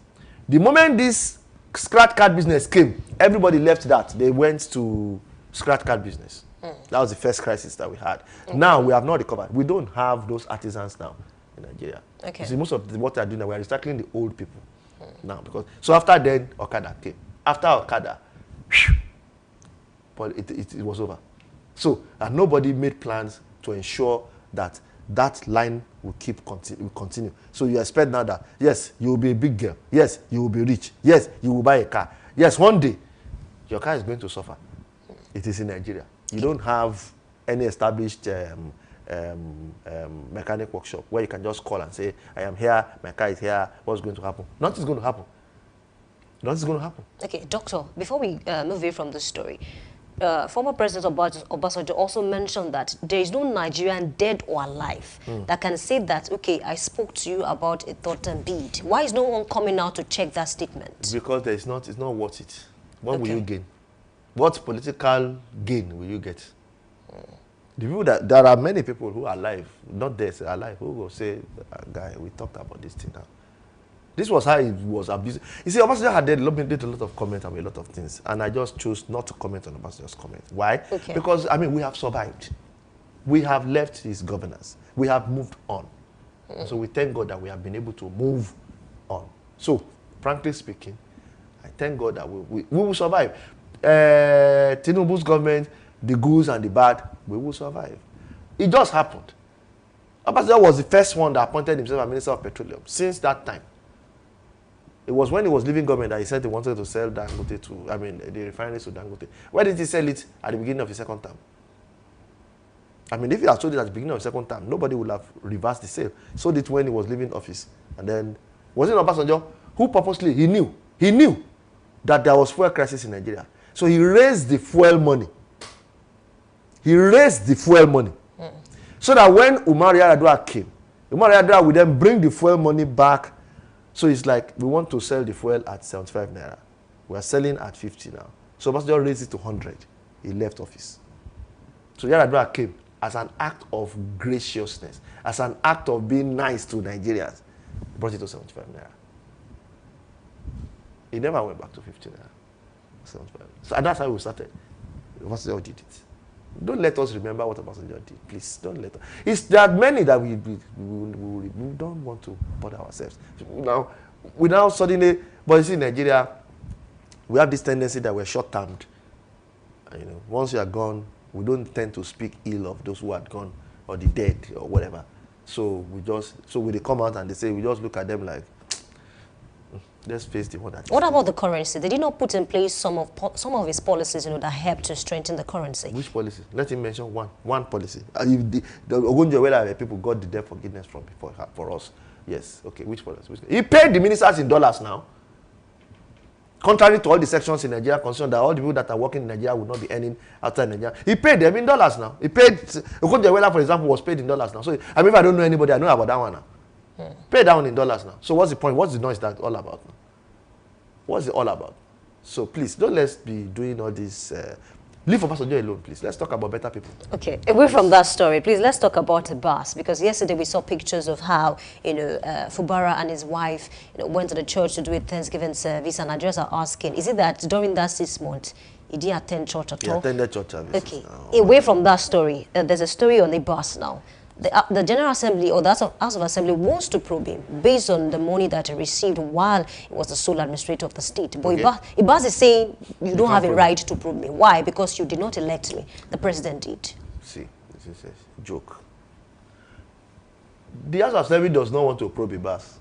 The moment this scratch card business came, everybody left that. They went to scratch card business. That was the first crisis that we had. Okay. Now we have not recovered. We don't have those artisans now in Nigeria. Okay. You see, most of what they are doing now, we are recycling the old people now. So after then, Okada came. After Okada, but it was over. So, and nobody made plans to ensure that line will continue. So you expect now that, yes, you will be a big girl. Yes, you will be rich. Yes, you will buy a car. Yes, one day, your car is going to suffer. It is in Nigeria. You don't have any established mechanic workshop where you can just call and say, I am here, my car is here, what's going to happen? Nothing's going to happen. Nothing's going to happen. Okay, Doctor, before we move away from this story, former President Obasanjo also mentioned that there is no Nigerian dead or alive that can say that, okay, I spoke to you about a thought and deed. Why is no one coming out to check that statement? Because it's not worth it. What will you gain? What political gain will you get? The people there are many people who are alive, not dead, alive, who will say, guy, we talked about this thing now. This was how it was abused. You see, Obasanjo did a lot of comments about a lot of things, and I just chose not to comment on Obasanjo's comments. Why? Okay. Because, I mean, we have survived. We have left his governance. We have moved on. So we thank God that we have been able to move on. So, frankly speaking, I thank God that we will survive. Tinubu's government, the goods and the bad, we will survive. It just happened. Obasanjo was the first one that appointed himself as Minister of Petroleum. Since that time, it was when he was leaving government that he said he wanted to sell Dangote the refineries to Dangote. Why did he sell it at the beginning of his second term? I mean, if he had sold it at the beginning of his second term, nobody would have reversed the sale. He sold it when he was leaving office. And then, was it Obasanjo who purposely, he knew that there was fuel crisis in Nigeria. So he raised the fuel money. So that when Umar Yar'Adua came, The more Yadra will then bring the fuel money back. So it's like we want to sell the fuel at 75 naira. We are selling at 50 now. So Obasanjo raised it to 100. He left office. So Yar'Adua came as an act of graciousness, as an act of being nice to Nigerians. He brought it to 75 naira. He never went back to 50 naira. 75. So and that's how we started. Obasanjo did it. Don't let us remember what Obasanjo did. Please, don't let us. There are many that we don't want to bother ourselves. We now suddenly, but you see, in Nigeria, we have this tendency that we're short-termed. You know, once you are gone, we don't tend to speak ill of those who are gone or the dead or whatever. So when they come out and they say, we just look at them like, let's face the one that. What about the currency? They did not put in place some of his policies, that helped to strengthen the currency. Which policy? Let him mention one policy. If the Ogunjowela people got the debt forgiveness for us, yes. Okay, which policy? He paid the ministers in dollars now. Contrary to all the sections in Nigeria concerned that all the people that are working in Nigeria will not be earning outside Nigeria. He paid them in dollars now. He paid Ogunjowela, for example, was paid in dollars now. So if I don't know anybody, I know about that one now. Pay down in dollars now. So what's the point? What's the noise that all about now? What's it all about? So please, don't let's be doing all this. Leave Obasanjo alone, please. Let's talk about better people. Okay, away from that story, please, let's talk about the bus. Because yesterday we saw pictures of how, Fubara and his wife, went to the church to do a Thanksgiving service. And Nigerians are asking, is it that during that 6 months, he didn't attend church at all? He attended church service. Okay, away from that story, there's a story on the bus now. The General Assembly or the House of Assembly wants to probe him based on the money that he received while he was the sole administrator of the state. But Ibas is saying, you don't have a right to probe me. Why? Because you did not elect me. The president did. See, this is a joke. The House of Assembly does not want to probe Ibas.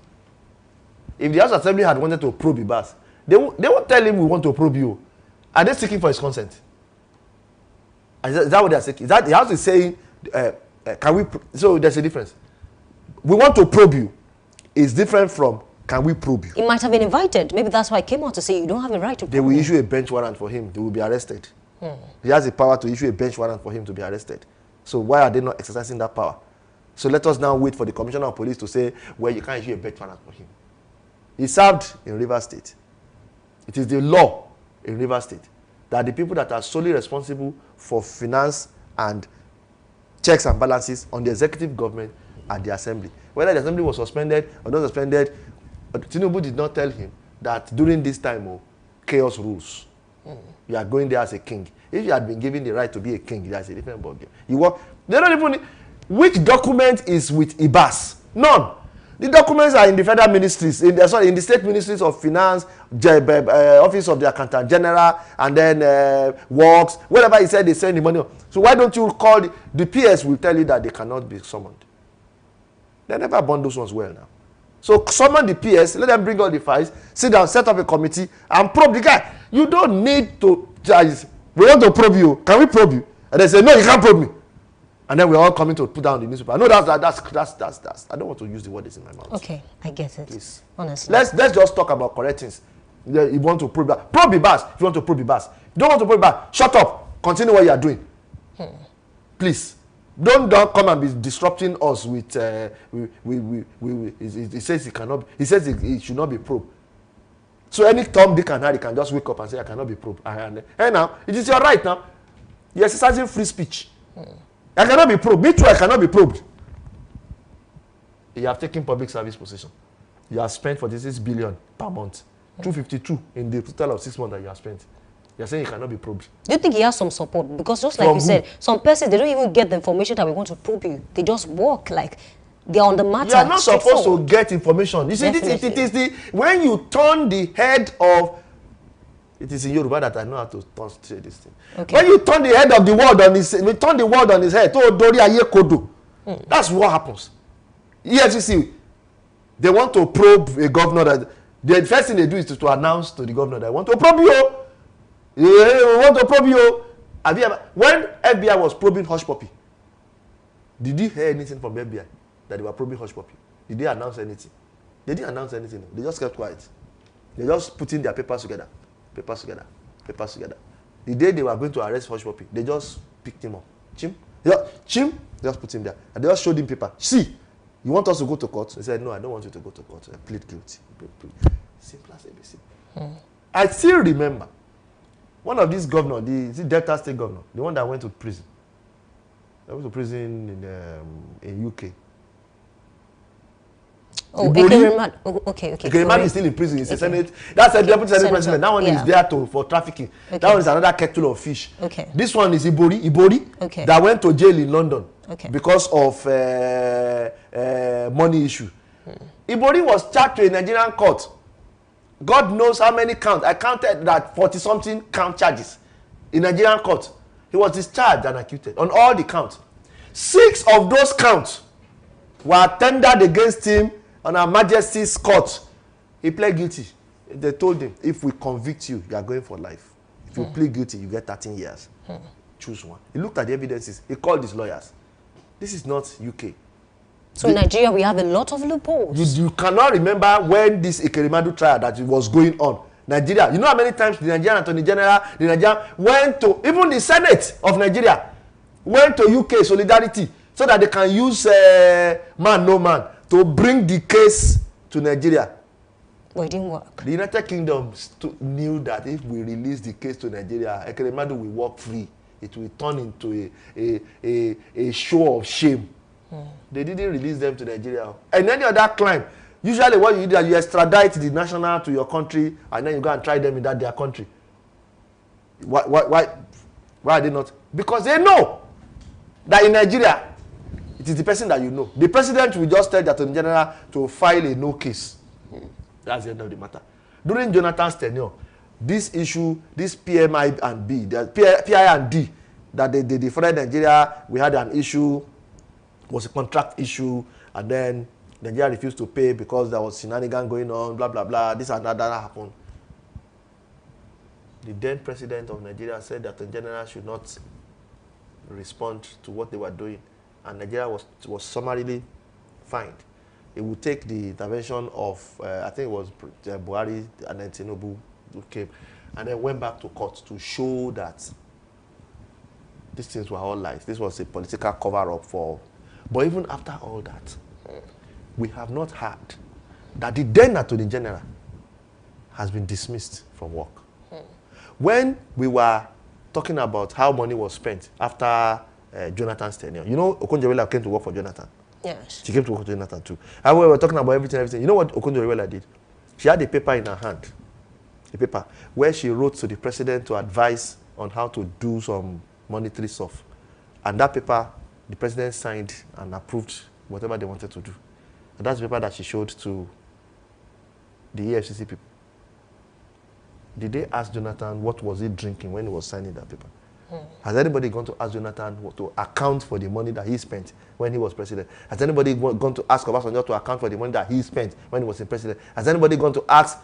If the House of Assembly had wanted to probe Ibas, they won't tell him we want to probe you. Are they seeking for his consent? Is that what they are seeking? Is that the House is saying... can we? So there's a difference. We want to probe you. It's different from can we probe you? He might have been invited. Maybe that's why I came out to say you don't have a right to probe. They will issue a bench warrant for him. They will be arrested. He has the power to issue a bench warrant for him to be arrested. So why are they not exercising that power? So let us now wait for the Commissioner of Police to say, well, you can't issue a bench warrant for him. He served in Rivers State. It is the law in Rivers State that the people that are solely responsible for finance and checks and balances on the executive government and the assembly. Whether the assembly was suspended or not suspended, Tinubu did not tell him that during this time, chaos rules. You are going there as a king. If you had been given the right to be a king, that's a different ballgame. They don't even. Which document is with IBAS? None. The documents are in the federal ministries, in the state ministries of finance, office of the accountant general, and then works. Whatever he said, they send the money. So why don't you call the PS? Will tell you that they cannot be summoned. They never bond those ones well now. So summon the PS, let them bring all the files, sit down, set up a committee, and probe the guy. You don't need to charge. We want to probe you. Can we probe you? And they say, no, you can't probe me. And then we're all coming to put down the newspaper. No, that's. I don't want to use the word that's in my mouth. Okay, I get it. Please. Honestly. Let's just talk about correct things. You want to probe that. Probe the bus if you want to probe the bus. You don't want to probe the bus. Shut up. Continue what you are doing. Please. Don't come and be disrupting us with he says he cannot. He says it should not be probed. So any Tom, Dick, and Harry can just wake up and say I cannot be probed. Hey now, it is your right now. You're exercising free speech. I cannot be probed. Me too, I cannot be probed. You have taken public service position. You have spent 46 billion per month. 252 in the total of 6 months that you have spent. You are saying you cannot be probed. Do you think he has some support? Because just like you said, some persons, they don't even get the information that we want to probe you. They just walk like they're on the matter. You are not supposed to get information. You see, it is the when you turn the head of. It is in Yoruba that I know how to say this thing. Okay. When you turn the head of the world on his, we turn the world on his head. That's what happens. EFCC, they want to probe a governor. That the first thing they do is to announce to the governor that they want to probe you. We want to probe you. Have you ever, when FBI was probing Hush Puppy, did you hear anything from FBI that they were probing Hush Puppy? Did they announce anything? They didn't announce anything. They just kept quiet. They just put in their papers together. Papers together. The day they were going to arrest Hush Puppy, they just picked him up. Chim, just put him there. And they just showed him paper. See, You want us to go to court? He said, no, I don't want you to go to court. I plead guilty. Simple as ABC. I still remember one of these governors, the Delta State governor, the one that went to prison. I went to prison in UK. Oh, okay. Ekerimadu is still in prison. He's a Senate. That's a deputy Senate president. That one is there for trafficking. Okay. That one is another kettle of fish. Okay. This one is Ibori, that went to jail in London because of money issue. Ibori was charged to a Nigerian court. God knows how many counts. I counted that 40-something count charges in Nigerian court. He was discharged and acquitted on all the counts. 6 of those counts were tendered against him on Her Majesty's court. He pled guilty. They told him, if we convict you, you are going for life. If you plead guilty, you get 13 years. Choose one. He looked at the evidences. He called his lawyers. This is not UK. So in Nigeria, we have a lot of loopholes. You cannot remember when this Ekerimadu trial that it was going on. Nigeria, you know how many times the Nigerian Attorney General, the Nigerian went to, even the Senate of Nigeria, went to UK Solidarity so that they can use man no man to bring the case to Nigeria. But it didn't work. The United Kingdom knew that if we release the case to Nigeria, Ekerimadu will walk free. It will turn into a show of shame. They didn't release them to Nigeria. And any other crime, usually what you do is you extradite the national to your country and then you go and try them in their country. Why are they not? Because they know that in Nigeria, it is the person that you know. The president will just tell the Attorney General to file a no case. That's the end of the matter. During Jonathan's tenure, this issue, this PMI and B, the PI and D, that they defrauded Nigeria, we had an issue, was a contract issue, and then Nigeria refused to pay because there was shenanigans going on, blah, blah, blah. This and that happened. The then president of Nigeria said that the general should not respond to what they were doing, and Nigeria was summarily fined. It would take the intervention of, I think it was Buhari and then Tinubu who came, and then went back to court to show that these things were all lies. This was a political cover-up for. But even after all that, we have not heard that the then Attorney General has been dismissed from work. When we were talking about how money was spent after Jonathan's tenure, you know, Okonjo-Iweala came to work for Jonathan. Yes. She came to work for Jonathan too. And we were talking about everything. You know what Okonjo-Iweala did? She had a paper in her hand, a paper where she wrote to the president to advise on how to do some monetary stuff. And that paper, the president signed and approved whatever they wanted to do. And that's the paper that she showed to the EFCC people. Did they ask Jonathan what was he drinking when he was signing that paper? Has anybody gone to ask Jonathan to account for the money that he spent when he was president? Has anybody gone to ask Obasanjo to account for the money that he spent when he was in president? Has anybody gone to ask?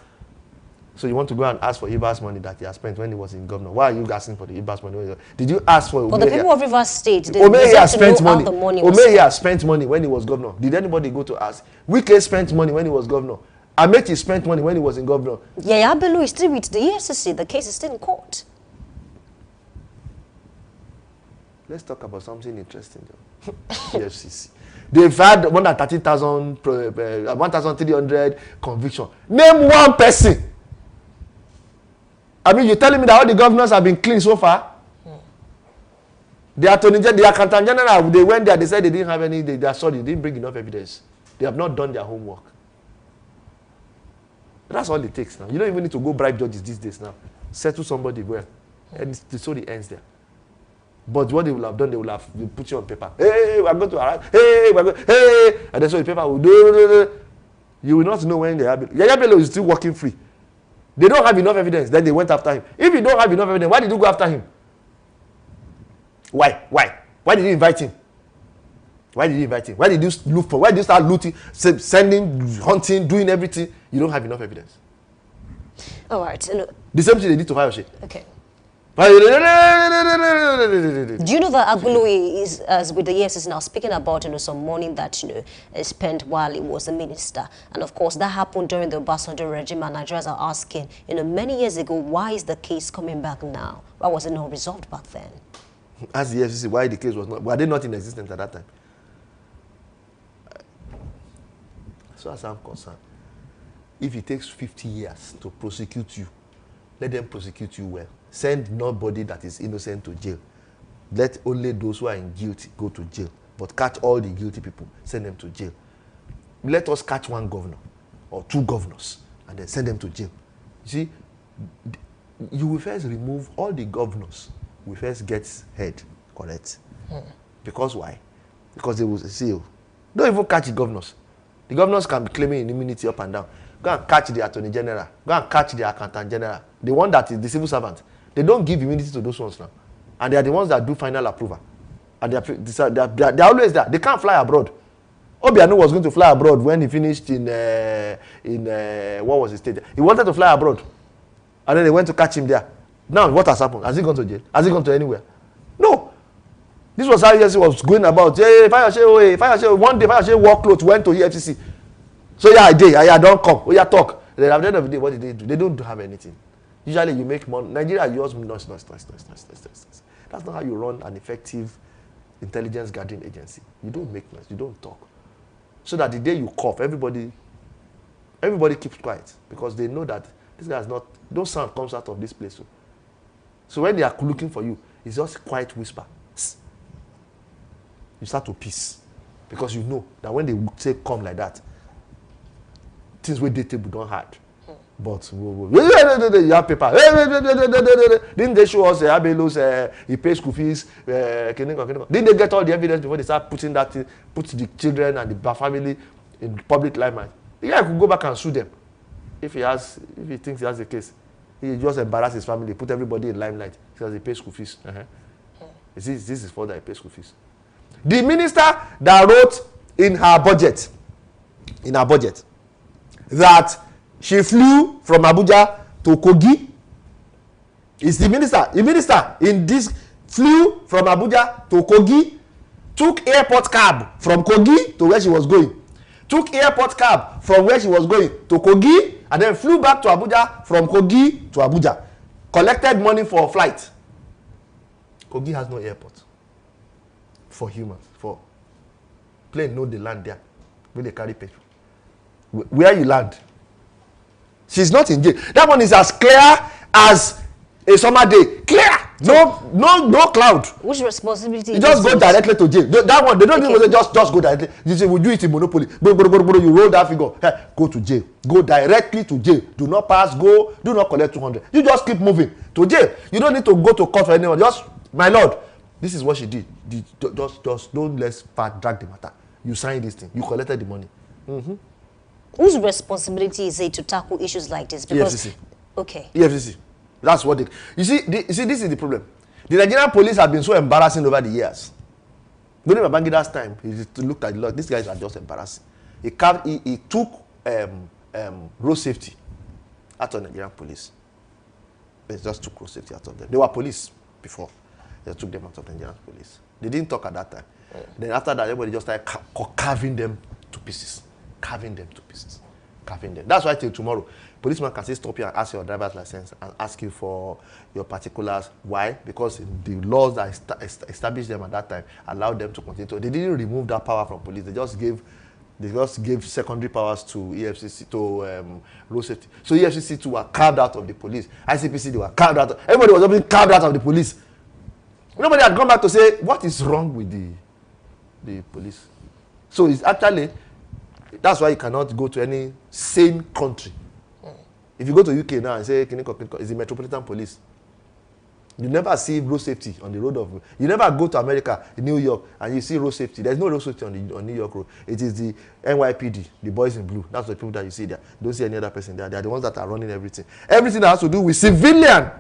So you want to go and ask for Iba's money that he has spent when he was in governor? Why are you asking for the Iba's money? Did you ask for? But the people of Rivers State, they has spent money. Omehi has spent money when he was governor. Did anybody go to ask? Wike spent money when he was governor. Amechi spent money when he was in governor. Yeah, Bello is still with the EFCC. The case is still in court. Let's talk about something interesting. EFCC. They've had more than 30,000, 1,300 conviction. Name one person. I mean, you're telling me that all the governors have been clean so far? The attorney general, the accountant general, they went there, they said they didn't have any, they didn't bring enough evidence. They have not done their homework. That's all it takes now. You don't even need to go bribe judges these days now. Settle somebody well. And the story ends there. But what they will have done, they will have put you on paper. Hey, we're going to arrive. Hey, we're going. Hey, and that's what the paper will do. You will not know when they have. Yaya Bello is still working free. They don't have enough evidence. Then they went after him. If you don't have enough evidence, why did you go after him? Why? Why did you invite him? Why did you invite him? Why did you look for? Why did you start looting, sending, hunting, doing everything? You don't have enough evidence. All right. The same thing they did to Fayose. Okay. Do you know that Agbului is with the EFCC now speaking about some money that is spent while he was a minister, and of course that happened during the Obasanjo regime, and Nigerians are asking, many years ago, why is the case coming back now? Why was it not resolved back then? As the EFCC, why the case was not? Were they not in existence at that time? So as I'm concerned, if it takes 50 years to prosecute you, let them prosecute you well. Send nobody that is innocent to jail. Let only those who are in guilt go to jail. But catch all the guilty people, send them to jail. Let us catch one governor or two governors and then send them to jail. You see, you will first remove all the governors. We first get head correct. Because why? Because they will say, don't even catch the governors. The governors can be claiming immunity up and down. Go and catch the attorney general. Go and catch the accountant general. The one that is the civil servant. They don't give immunity to those ones now. And they are the ones that do final approval. And they are always there. They can't fly abroad. Obiano was going to fly abroad when he finished in what was his state? He wanted to fly abroad. And then they went to catch him there. Now, what has happened? Has he gone to jail? Has he gone to anywhere? No. This was how EFCC was going about. Hey, Fayose, one day Fayose wore clothes, went to EFCC. So yeah, I don't come. Oh yeah, talk. Then at the end of the day, what did they do? They don't have anything. Usually you make money. Nigeria, you also noise. That's not how you run an effective intelligence gathering agency. You don't make noise. You don't talk. So that the day you cough, everybody keeps quiet because they know that this guy is not. No sound comes out of this place. So when they are looking for you, it's just quiet whisper. You start to peace because you know that when they say come like that, things wey dey table don hard. But you have paper. Didn't they show us Abelo's he pays school fees? Didn't they get all the evidence before they start putting that thing, put the children and the family in public limelight? The guy could go back and sue them if he thinks he has a case. He just embarrass his family, put everybody in limelight because he pays school fees. This is for that he pays school fees. The minister that wrote in her budget that she flew from Abuja to Kogi is the minister. The minister in this flew from Abuja to Kogi, took airport cab from Kogi to where she was going, took airport cab from where she was going to Kogi, and then flew back to Abuja from Kogi to Abuja, collected money for a flight. Kogi has no airport for humans, for plane no dey land there wey dey carry petrol. Where you land, she's not in jail. That one is as clear as a summer day. Clear. No cloud. Which responsibility? You just go directly to jail. That one, they don't even just go directly. You say, we do it in monopoly. You roll that figure. Hey, go to jail. Go directly to jail. Do not pass, go. Do not collect 200. You just keep moving to jail. You don't need to go to court for anyone. Just, my lord, this is what she did. Just don't let's drag the matter. You signed this thing. You collected the money. Whose responsibility is it to tackle issues like this? Because EFCC. Okay. EFCC. That's what they. You see, this is the problem. The Nigerian police have been so embarrassing over the years. During Babangida's time, he looked at the law. These guys are just embarrassing. He took road safety out of Nigerian police. They just took road safety out of them. They were police before. They took them out of Nigerian police. They didn't talk at that time. Then after that, everybody just started carving them to pieces. Carving them to pieces. Carving them. That's why till tomorrow, policeman can still stop you and ask your driver's license and ask you for your particulars. Why? Because the laws that established them at that time allowed them to continue. They didn't remove that power from police. They just gave secondary powers to EFCC, to road safety. So EFCC too were carved out of the police. ICPC, they were carved out. Everybody was being carved out of the police. Nobody had gone back to say, what is wrong with the police? So it's actually, that's why you cannot go to any sane country. If you go to UK now and say, it's the Metropolitan Police. You never see road safety on the road of. You never go to America, New York, and you see road safety. There's no road safety on New York Road. It is the NYPD, the boys in blue. That's the people that you see there. You don't see any other person there. They are the ones that are running everything. Everything that has to do with civilian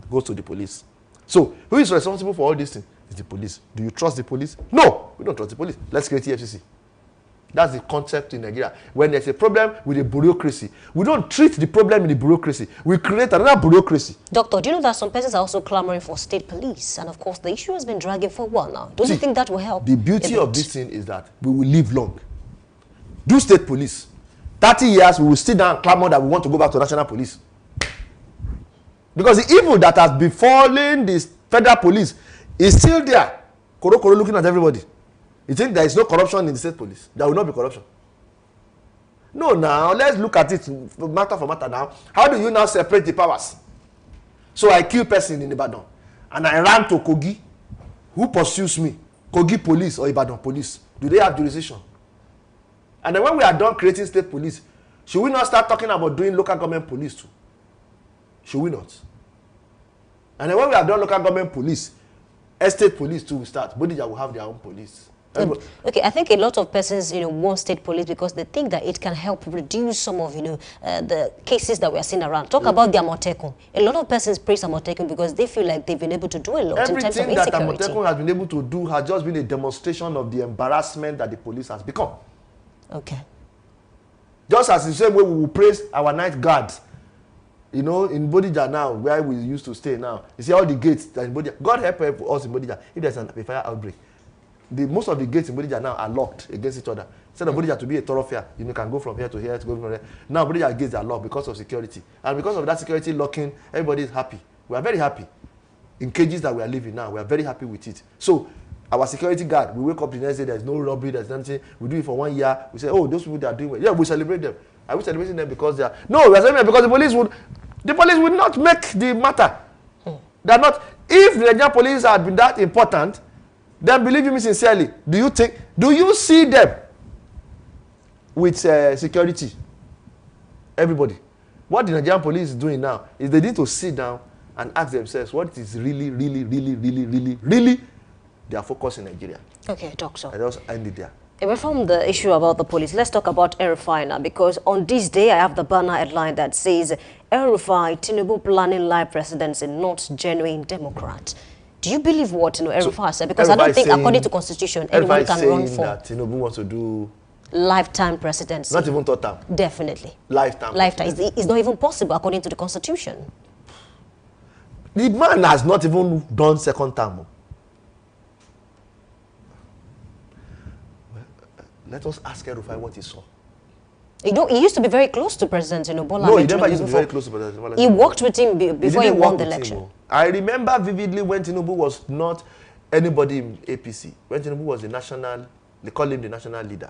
goes to the police. So, who is responsible for all these things? It's the police. Do you trust the police? No, we don't trust the police. Let's create EFCC. That's the concept in Nigeria. When there's a problem with the bureaucracy, we don't treat the problem in the bureaucracy. We create another bureaucracy. Doctor, do you know that some persons are also clamoring for state police? And of course, the issue has been dragging for a while now. Don't you think that will help? The beauty of this thing is that we will live long. Do state police. 30 years, we will sit down and clamor that we want to go back to national police. Because the evil that has befallen the federal police is still there. Koro looking at everybody. You think there is no corruption in the state police? There will not be corruption. No, now, let's look at it matter for matter now. How do you now separate the powers? So I kill person in Ibadan, and I ran to Kogi. Who pursues me? Kogi police or Ibadan police? Do they have jurisdiction? And then when we are done creating state police, should we not start talking about doing local government police too? Should we not? And then when we have done local government police, estate police too will start. Bodija will have their own police. Okay, I think a lot of persons, want state police because they think that it can help reduce some of, the cases that we are seeing around. Talk about the Amotekun. A lot of persons praise Amotekun because they feel like they've been able to do a lot in terms of insecurity. Everything that Amotekun has been able to do has just been a demonstration of the embarrassment that the police has become. Okay. Just as the same way we will praise our night guards, in Bodija now, where we used to stay now, you see all the gates that in Bodija. God help us in Bodija if there's a fire outbreak. Most of the gates in Bodija now are locked against each other. Instead of Bodija to be a thoroughfare, you can go from here to here to go from there. Now Bodija gates are locked because of security. And because of that security locking, everybody is happy. We are very happy. In cages that we are living now, we are very happy with it. So our security guard, we wake up the next day, there's no robbery, there's nothing. We do it for 1 year. We say, oh, those people, they are doing well. Yeah, we celebrate them. Are we celebrating them because they are? No, we are celebrating them because the police would not make the matter. They're not. If the Nigerian police had been that important, then believe me sincerely, do you see them with security? Everybody. What the Nigerian police is doing now is they need to sit down and ask themselves what is really their focus in Nigeria. Okay, Doctor. I just end it there. Away from the issue about the police, let's talk about El-Rufai now, because on this day I have the banner headline that says El-Rufai, Tinubu planning live presidency, not genuine Democrat. Do you believe what El-Rufai said? Because I don't think, according to Constitution, anyone can run for that Tinubu wants to do lifetime presidency. Not even third term. Definitely. Lifetime. It's not even possible according to the Constitution. The man has not even done second term. Let us ask El-Rufai what he saw. He used to be very close to President Bola. No, he never used to be very close to President Bola. He worked with him before he won the election. I remember vividly when Tinubu was not anybody in APC. When Tinubu was the national, they called him the national leader.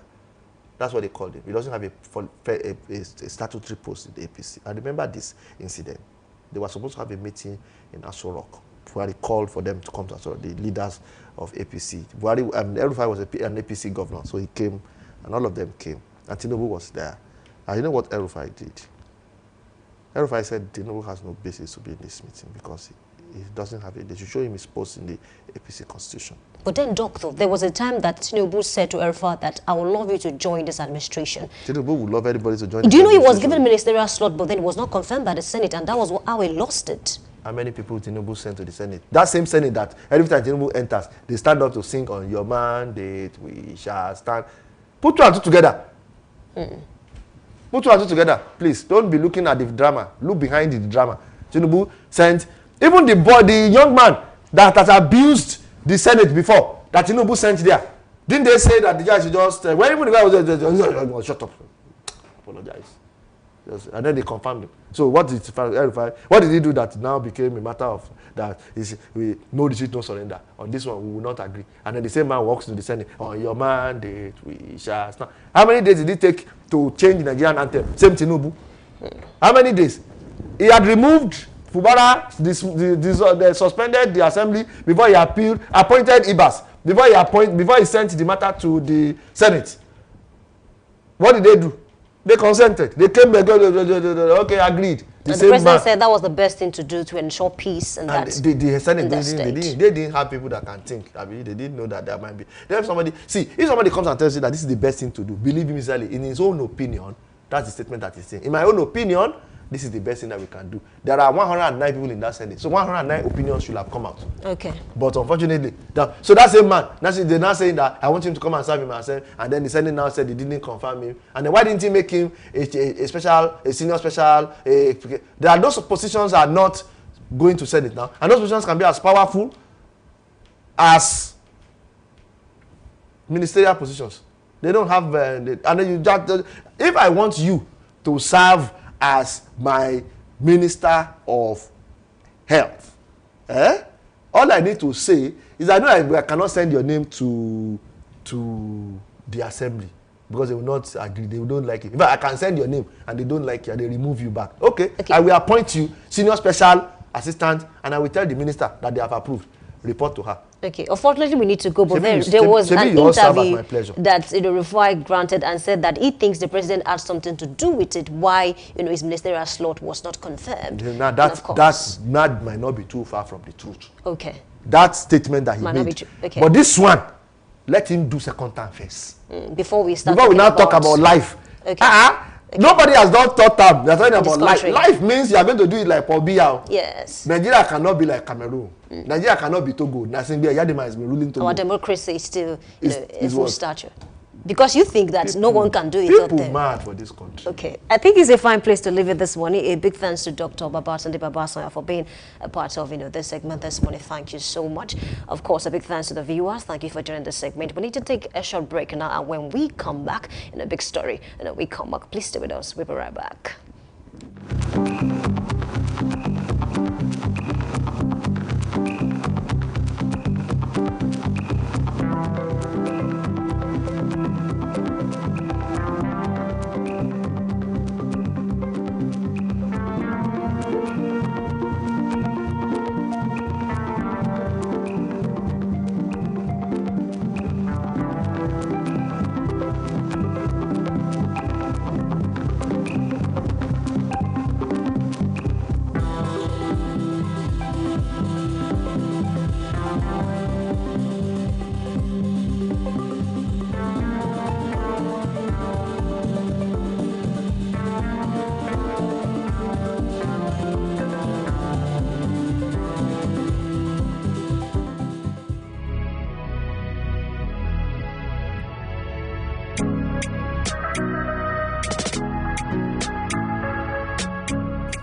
That's what they called him. He doesn't have a statutory post in the APC. I remember this incident. They were supposed to have a meeting in Aso Rock. Buhari called for them to come to Aso Rock, the leaders of APC. El-Rufai was an APC governor, so he came, and all of them came. And Tinubu was there. And you know what El-Rufai did? El-Rufai said Tinubu has no basis to be in this meeting because he doesn't have it. They should show him his post in the APC constitution. But then, Doctor, there was a time that Tinubu said to El-Rufai that I would love you to join this administration. Tinubu would love anybody to join. Do you know he was given a ministerial slot, but then it was not confirmed by the Senate, and that was how he lost it? How many people Tinubu sent to the Senate? That same Senate that every time Tinubu enters, they stand up to sing on your mandate, we shall stand. Put two and two together. Put two and two together, please. Don't be looking at the drama. Look behind the drama. Tinubu sent, even the young man that has abused the Senate before, that Tinubu sent there. Didn't they say that the guy should just, when even the guy was shut up, apologize. Yes, and then they confirmed him. So what did he do that now became a matter of that is no retreat, no surrender. On this one, we will not agree. And then the same man walks to the Senate. On your mandate, we shall stand. How many days did it take to change the Nigerian anthem? Same Tinubu. How many days? He had removed Fubara, they suspended the assembly before he appointed Ibas, before he sent the matter to the Senate. What did they do? They consented. They came back. Okay, agreed. The president said that was the best thing to do to ensure peace and that. The Senate they didn't have people that can think. I mean, they didn't know that there might be. Then if somebody comes and tells you that this is the best thing to do, believe him sincerely, in his own opinion, that's the statement that he's saying. In my own opinion, this is the best thing that we can do. There are 109 people in that Senate, so 109 opinions should have come out. Okay. But unfortunately, so that same man, they're now saying that I want him to come and serve him myself, and then the Senate now said they didn't confirm him. And then why didn't he make him a senior special? There are those positions are not going to Senate now, and those positions can be as powerful as ministerial positions. They don't have, and then you just, if I want you to serve as my minister of health, all I need to say is I know I cannot send your name to the assembly. because they will not agree. They don't like it. But I can send your name and they don't like you and they remove you back. Okay. I will appoint you senior special assistant and I will tell the minister that they have approved. Report to her. Okay. Unfortunately, we need to go, but there was an interview that Rufai granted and said that he thinks the president had something to do with it. Why his ministerial slot was not confirmed. Now that might not be too far from the truth. Okay. That statement that he made. Okay. But this one, let him do second time first. Before we start. Before we now talk about life. Okay. Nobody has not thought that. They're talking about life. Life means you are going to do it like Paul Biya. Yes. Nigeria cannot be like Cameroon. Nigeria cannot be Togo. Nasingbe Yadima has been ruling Togo. Our democracy is still in full stature. Because you think that no one can do it up there. People mad for this country. Okay. I think it's a fine place to leave it this morning. A big thanks to Dr. Babatunde Babasanya for being a part of this segment this morning. Thank you so much. Of course, a big thanks to the viewers. Thank you for joining this segment. We need to take a short break now, and when we come back in a big story, we come back. Please stay with us. We'll be right back.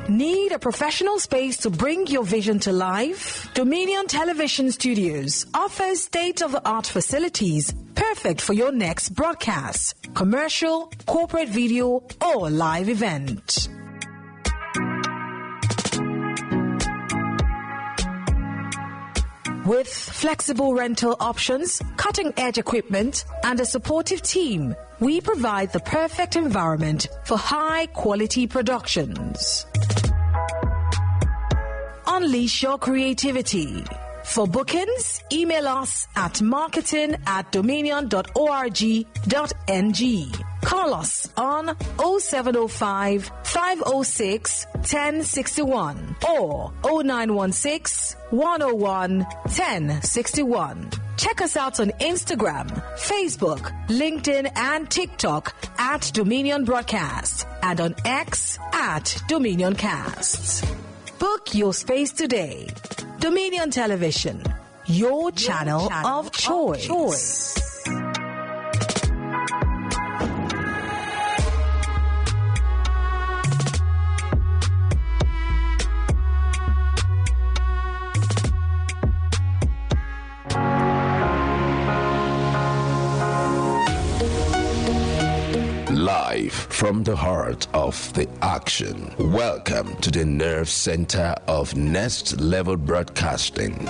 Need a professional space to bring your vision to life? Dominion Television Studios offers state-of-the-art facilities perfect for your next broadcast, commercial, corporate video, or live event. With flexible rental options, cutting-edge equipment, and a supportive team, we provide the perfect environment for high-quality productions. Unleash your creativity. For bookings, email us at marketing@dominion.org.ng. Call us on 0705 506 1061 or 0916 101 1061. Check us out on Instagram, Facebook, LinkedIn, and TikTok at Dominion Broadcast and on X at DominionCast. Book your space today. Dominion Television, your channel of choice. Live from the heart of the action. Welcome to the nerve center of Next Level Broadcasting.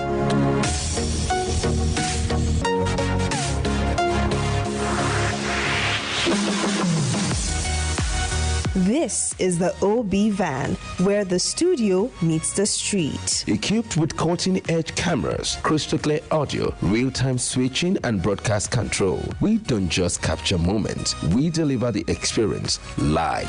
This is the OB van, where the studio meets the street. Equipped with cutting-edge cameras, crystal clear audio, real-time switching, and broadcast control, we don't just capture moments, we deliver the experience live.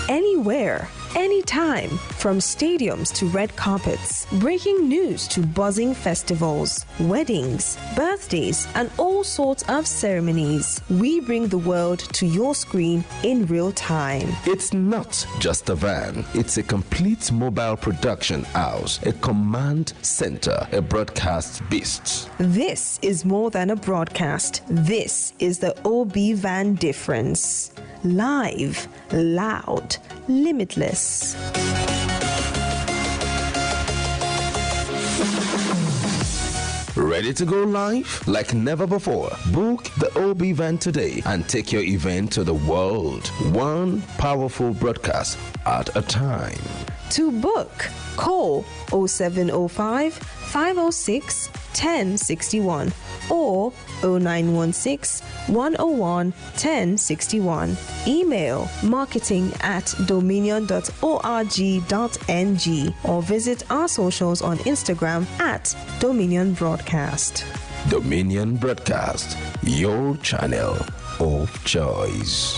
Anywhere, anytime, from stadiums to red carpets, breaking news to buzzing festivals, weddings, birthdays, and all sorts of ceremonies. We bring the world to your screen in real time. It's not just a van, it's a complete mobile production house, a command center, a broadcast beast. This is more than a broadcast. This is the OB van difference. Live, loud, limitless. Ready to go live? Like never before. Book the OB van today and take your event to the world. One powerful broadcast at a time. To book, call 0705 506 1061 or 0916 101 1061. Email marketing@dominion.org.ng or visit our socials on Instagram @Dominion Broadcast. Dominion Broadcast, your channel of choice.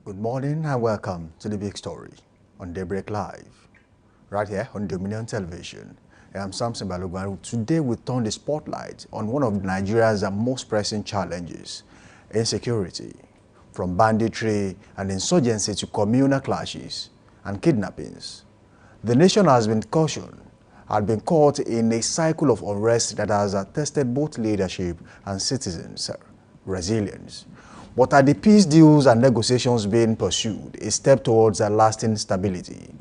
Good morning and welcome to the big story on Daybreak Live, right here on Dominion Television. I'm Samson Balogun. Today we turn the spotlight on one of Nigeria's most pressing challenges, insecurity, from banditry and insurgency to communal clashes and kidnappings. The nation had been caught in a cycle of unrest that has tested both leadership and citizens' resilience. But are the peace deals and negotiations being pursued a step towards a lasting stability?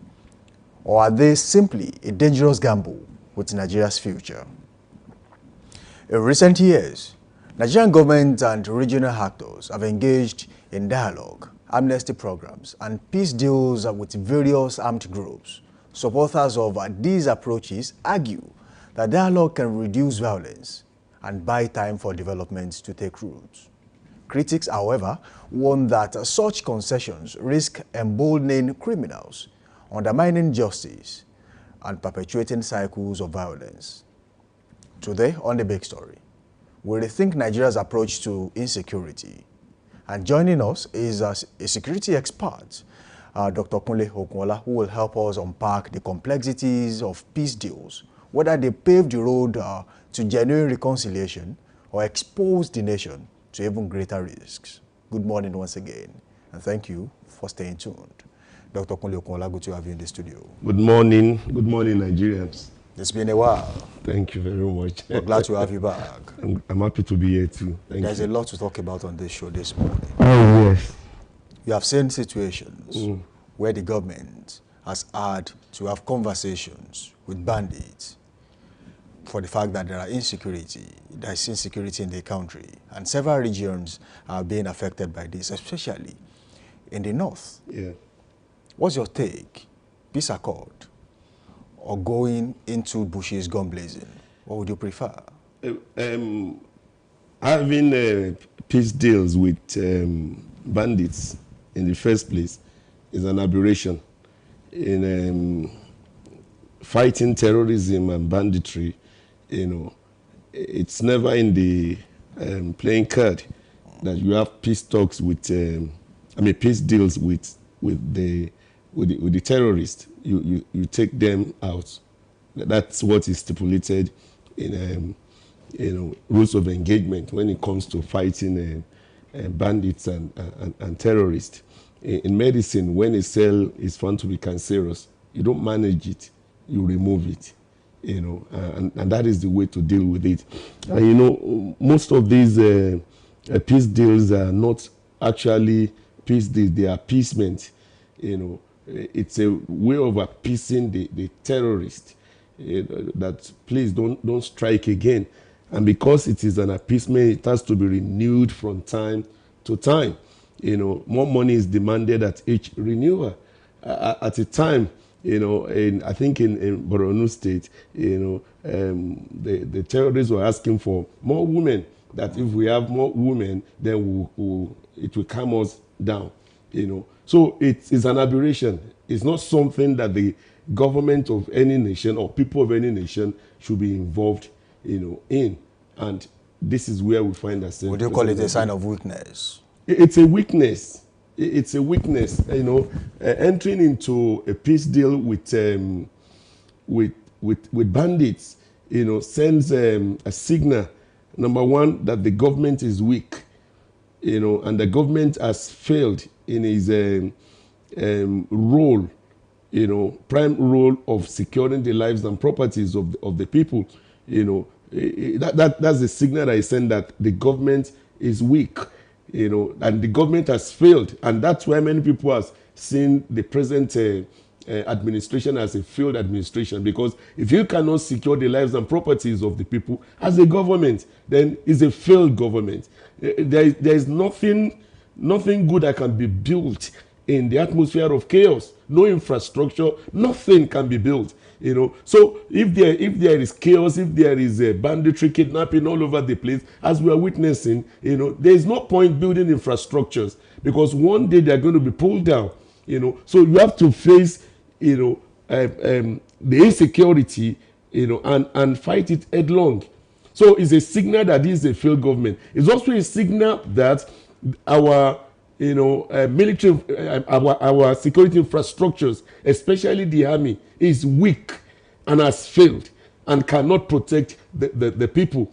Or are they simply a dangerous gamble with Nigeria's future? In recent years, Nigerian government and regional actors have engaged in dialogue, amnesty programs, and peace deals with various armed groups. Supporters of these approaches argue that dialogue can reduce violence and buy time for development to take root. Critics, however, warn that such concessions risk emboldening criminals, undermining justice, and perpetuating cycles of violence. Today, on The Big Story, we rethink Nigeria's approach to insecurity. And joining us is a security expert, Dr. Kunle Okunla, who will help us unpack the complexities of peace deals, whether they pave the road to genuine reconciliation or expose the nation to even greater risks. Good morning once again, and thank you for staying tuned. Dr. Kunle Okunla, good to have you in the studio. Good morning, Nigerians. It's been a while. Thank you very much. We're glad to have you back. I'm happy to be here too. There's a lot to talk about on this show this morning. Oh, yes. You have seen situations where the government has had to have conversations with bandits for the fact that there is insecurity in the country, and several regions are being affected by this, especially in the north. Yeah. What's your take? Peace accord or going into bushes gun blazing? What would you prefer? Having peace deals with bandits in the first place is an aberration. In fighting terrorism and banditry, it's never in the playing card that you have peace talks with, peace deals with the terrorists. You take them out. That's what is stipulated in rules of engagement when it comes to fighting bandits and terrorists. In medicine, when a cell is found to be cancerous, you don't manage it, you remove it. And that is the way to deal with it. And most of these peace deals are not actually peace deals, they are appeasement. It's a way of appeasing the terrorist, that please don't strike again. And because it is an appeasement, it has to be renewed from time to time. More money is demanded at each renewal. At a time, I think in Borno State, the terrorists were asking for more women. That if we have more women, then it will calm us down. So it's an aberration. It's not something that the government of any nation or people of any nation should be involved, in. And this is where we find ourselves. Would you call it a sign of weakness? It's a weakness. It's a weakness. Entering into a peace deal with bandits, sends a signal, number one, that the government is weak, and the government has failed in its role, prime role of securing the lives and properties of the people. That's the signal that I send, that the government is weak, and the government has failed. And that's why many people have seen the present administration as a failed administration, because if you cannot secure the lives and properties of the people as a government, then it's a failed government. There is nothing good that can be built in the atmosphere of chaos. No infrastructure, nothing can be built. So if there is chaos, if there is banditry, kidnapping all over the place, as we are witnessing, there is no point building infrastructures, because one day they are going to be pulled down. So you have to face the insecurity, and fight it headlong. So it's a signal that this is a failed government. It's also a signal that our military, our security infrastructures, especially the army, is weak and has failed and cannot protect the people.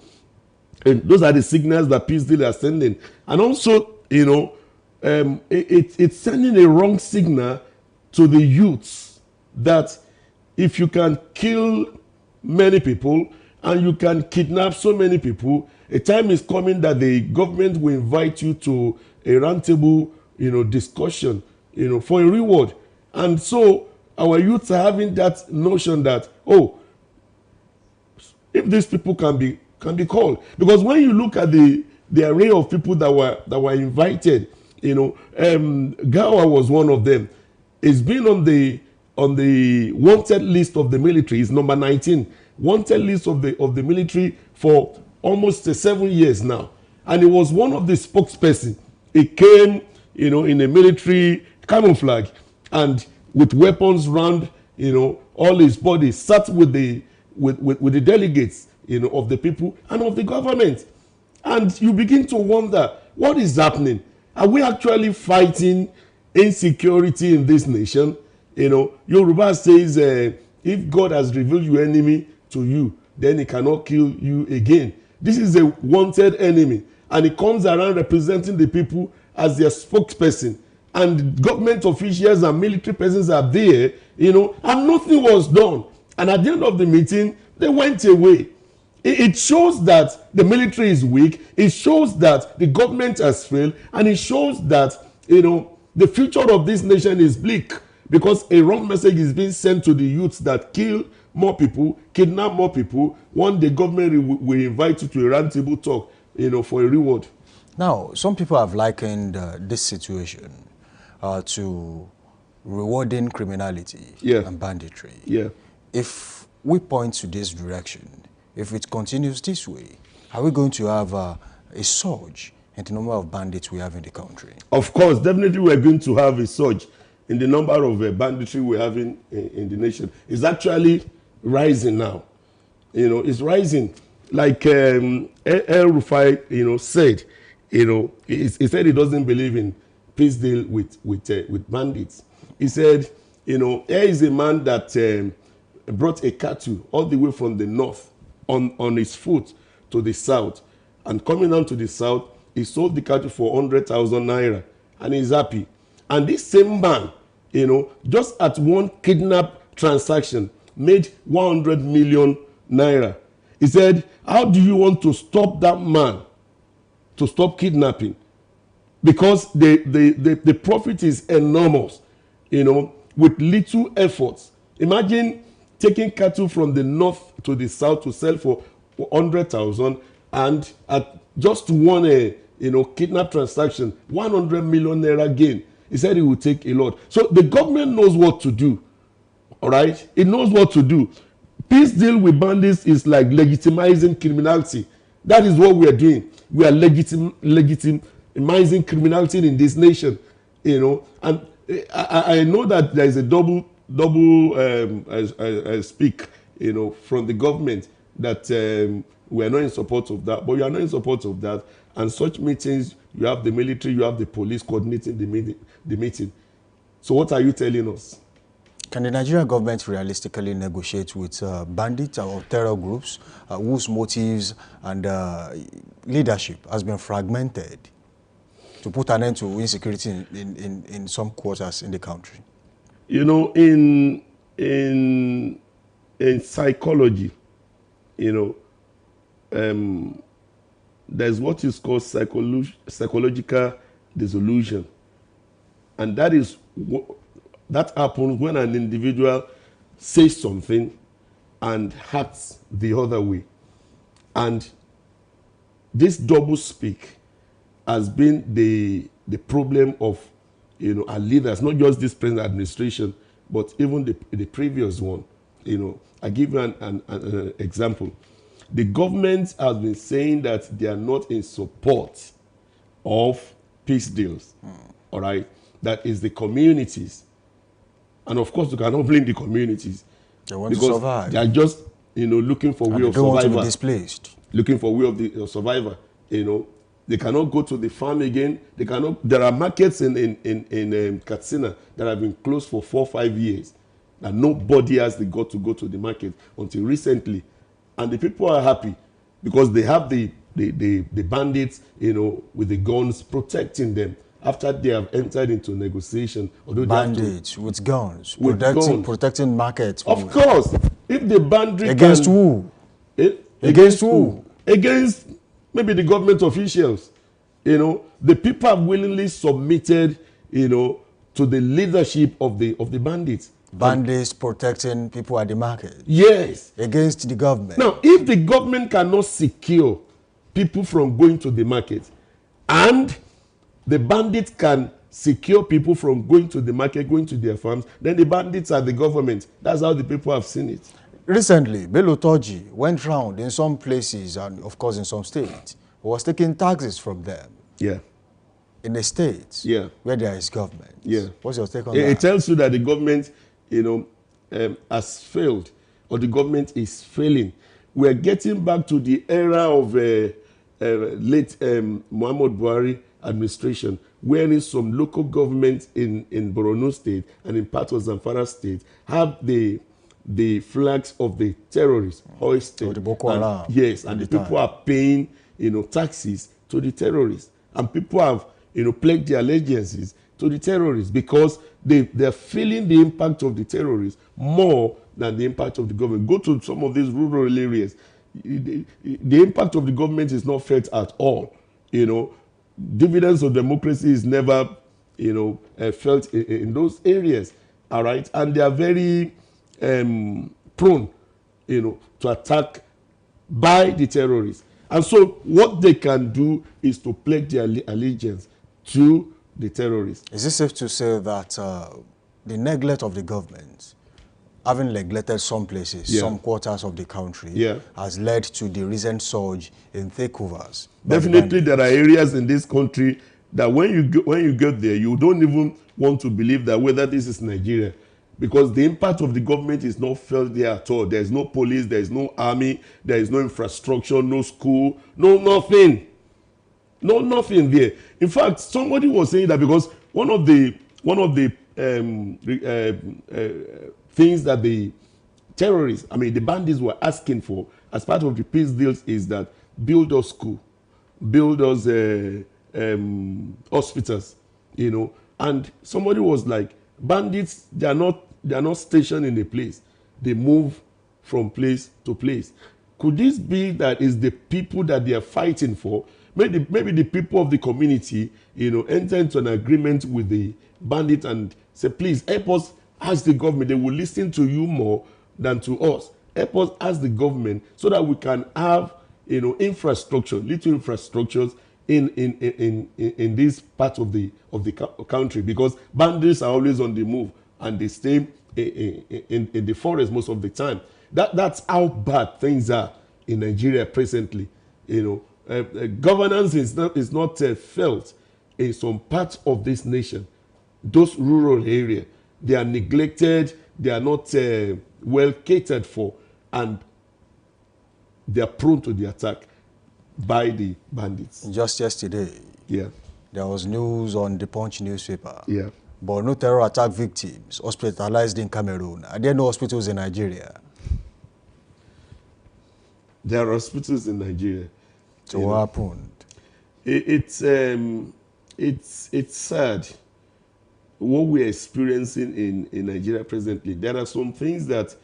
And those are the signals that peace deal are sending. And also, it's sending a wrong signal to the youths that if you can kill many people and you can kidnap so many people, a time is coming that the government will invite you to a roundtable, discussion, for a reward. And so our youths are having that notion that, if these people can be called, because when you look at the array of people that were invited, Gawa was one of them. It's been on the wanted list of the military. It's number 19 wanted list of the military for almost 7 years now, and he was one of the spokesperson. He came, in a military camouflage and with weapons round, all his body, sat with the delegates, of the people and of the government, and you begin to wonder what is happening. Are we actually fighting insecurity in this nation? Yoruba says, if God has revealed your enemy to you, then he cannot kill you again. This is a wanted enemy, and he comes around representing the people as their spokesperson, and government officials and military persons are there, and nothing was done. And at the end of the meeting, they went away. It shows that the military is weak. It shows that the government has failed, and it shows that the future of this nation is bleak, because a wrong message is being sent to the youths that kill more people, kidnap more people. One day government will invite you to a roundtable talk, for a reward. Now, some people have likened this situation to rewarding criminality and banditry. Yeah. If we point to this direction, if it continues this way, are we going to have a surge in the number of bandits we have in the country? Of course, definitely we are going to have a surge in the number of banditry we have in the nation. It's actually rising now. It's rising. Like El Rufai, said, he said he doesn't believe in peace deal with bandits. He said, here is a man that brought a cattle all the way from the north on his foot to the south, and coming down to the south, he sold the cattle for 100,000 naira, and he's happy. And this same man, just at one kidnap transaction, made 100 million naira. He said, how do you want to stop that man to stop kidnapping? Because the profit is enormous, with little efforts. Imagine taking cattle from the north to the south to sell for 100,000, and at just one kidnap transaction, 100 million naira gain. He said it would take a lot. So the government knows what to do. All right? It knows what to do. Peace deal with bandits is like legitimizing criminality. That is what we are doing. We are legitimizing criminality in this nation. And I know that there is a double speak, from the government that we are not in support of that, but you are not in support of that. And such meetings, you have the military, you have the police coordinating the meeting. So what are you telling us? Can the Nigerian government realistically negotiate with bandits or terror groups whose motives and leadership has been fragmented to put an end to insecurity in some quarters in the country? You know, in psychology, you know, there's what is called psychological dissolution, and that is that happens when an individual says something and acts the other way. And this double speak has been the problem of, you know, our leaders, not just this present administration, but even the previous one. You know, I give you an example. The government has been saying that they are not in support of peace deals. All right, that is the communities. And of course, you cannot blame the communities. They want to survive. They are just, you know, looking for way of survival. Want to be displaced. Looking for way of the survivor. You know, they cannot go to the farm again. They cannot. There are markets in Katsina that have been closed for 4 or 5 years, that nobody has the gut to go to the market until recently, and the people are happy because they have the bandits, you know, with the guns protecting them. After they have entered into negotiation, bandits with guns, protecting markets. Of course, if the bandit against who? Against who? Against maybe the government officials. You know, the people have willingly submitted, you know, to the leadership of the bandits. Bandits protecting people at the market. Yes. Against the government. Now, if the government cannot secure people from going to the market, and the bandits can secure people from going to the market, going to their farms, then the bandits are the government. That's how the people have seen it. Recently, Bello Turji went round in some places and, of course, in some states, was taking taxes from them. Yeah. In the states, yeah, where there is government. Yeah. What's your take on that? It tells you that the government, you know, has failed, or the government is failing. We are getting back to the era of late Muhammad Buhari administration, wherein some local governments in Borno State and in part of Zamfara State have the flags of the terrorists hoisted. The Boko Haram. Yes, and the people are paying, you know, taxes to the terrorists, and people have, you know, pledged their allegiances to the terrorists because they're feeling the impact of the terrorists more than the impact of the government. Go to some of these rural areas, the impact of the government is not felt at all. You know, dividends of democracy is never, you know, felt in those areas. All right, and they are very prone, you know, to attack by the terrorists. And so what they can do is to pledge their allegiance to the terrorists. Is it safe to say that the neglect of the government, having neglected some places, some quarters of the country, has led to the recent surge in takeovers? Definitely, there are areas in this country that when you get there, you don't even want to believe that whether this is Nigeria, because the impact of the government is not felt there at all. There is no police, there is no army, there is no infrastructure, no school, no nothing. No nothing there. In fact, somebody was saying that because one of the things that the terrorists, I mean the bandits, were asking for as part of the peace deals is that build us school, build us hospitals, you know. And somebody was like, bandits, they are not stationed in a place. They move from place to place. Could this be that is the people that they are fighting for? Maybe the people of the community, you know, enter into an agreement with the bandit and say, please help us ask the government. They will listen to you more than to us. Help us ask the government so that we can have, you know, infrastructure, little infrastructures in this part of the country, because bandits are always on the move and they stay in the forest most of the time. That's how bad things are in Nigeria presently. You know, governance is not felt in some parts of this nation. Those rural areas, they are neglected, they are not well catered for, and they are prone to the attack by the bandits. Just yesterday, there was news on the Punch newspaper but no terror attack victims hospitalized in Cameroon. Are there no hospitals in Nigeria? There are hospitals in Nigeria. So what happened? It's sad what we're experiencing in Nigeria presently. There are some things that,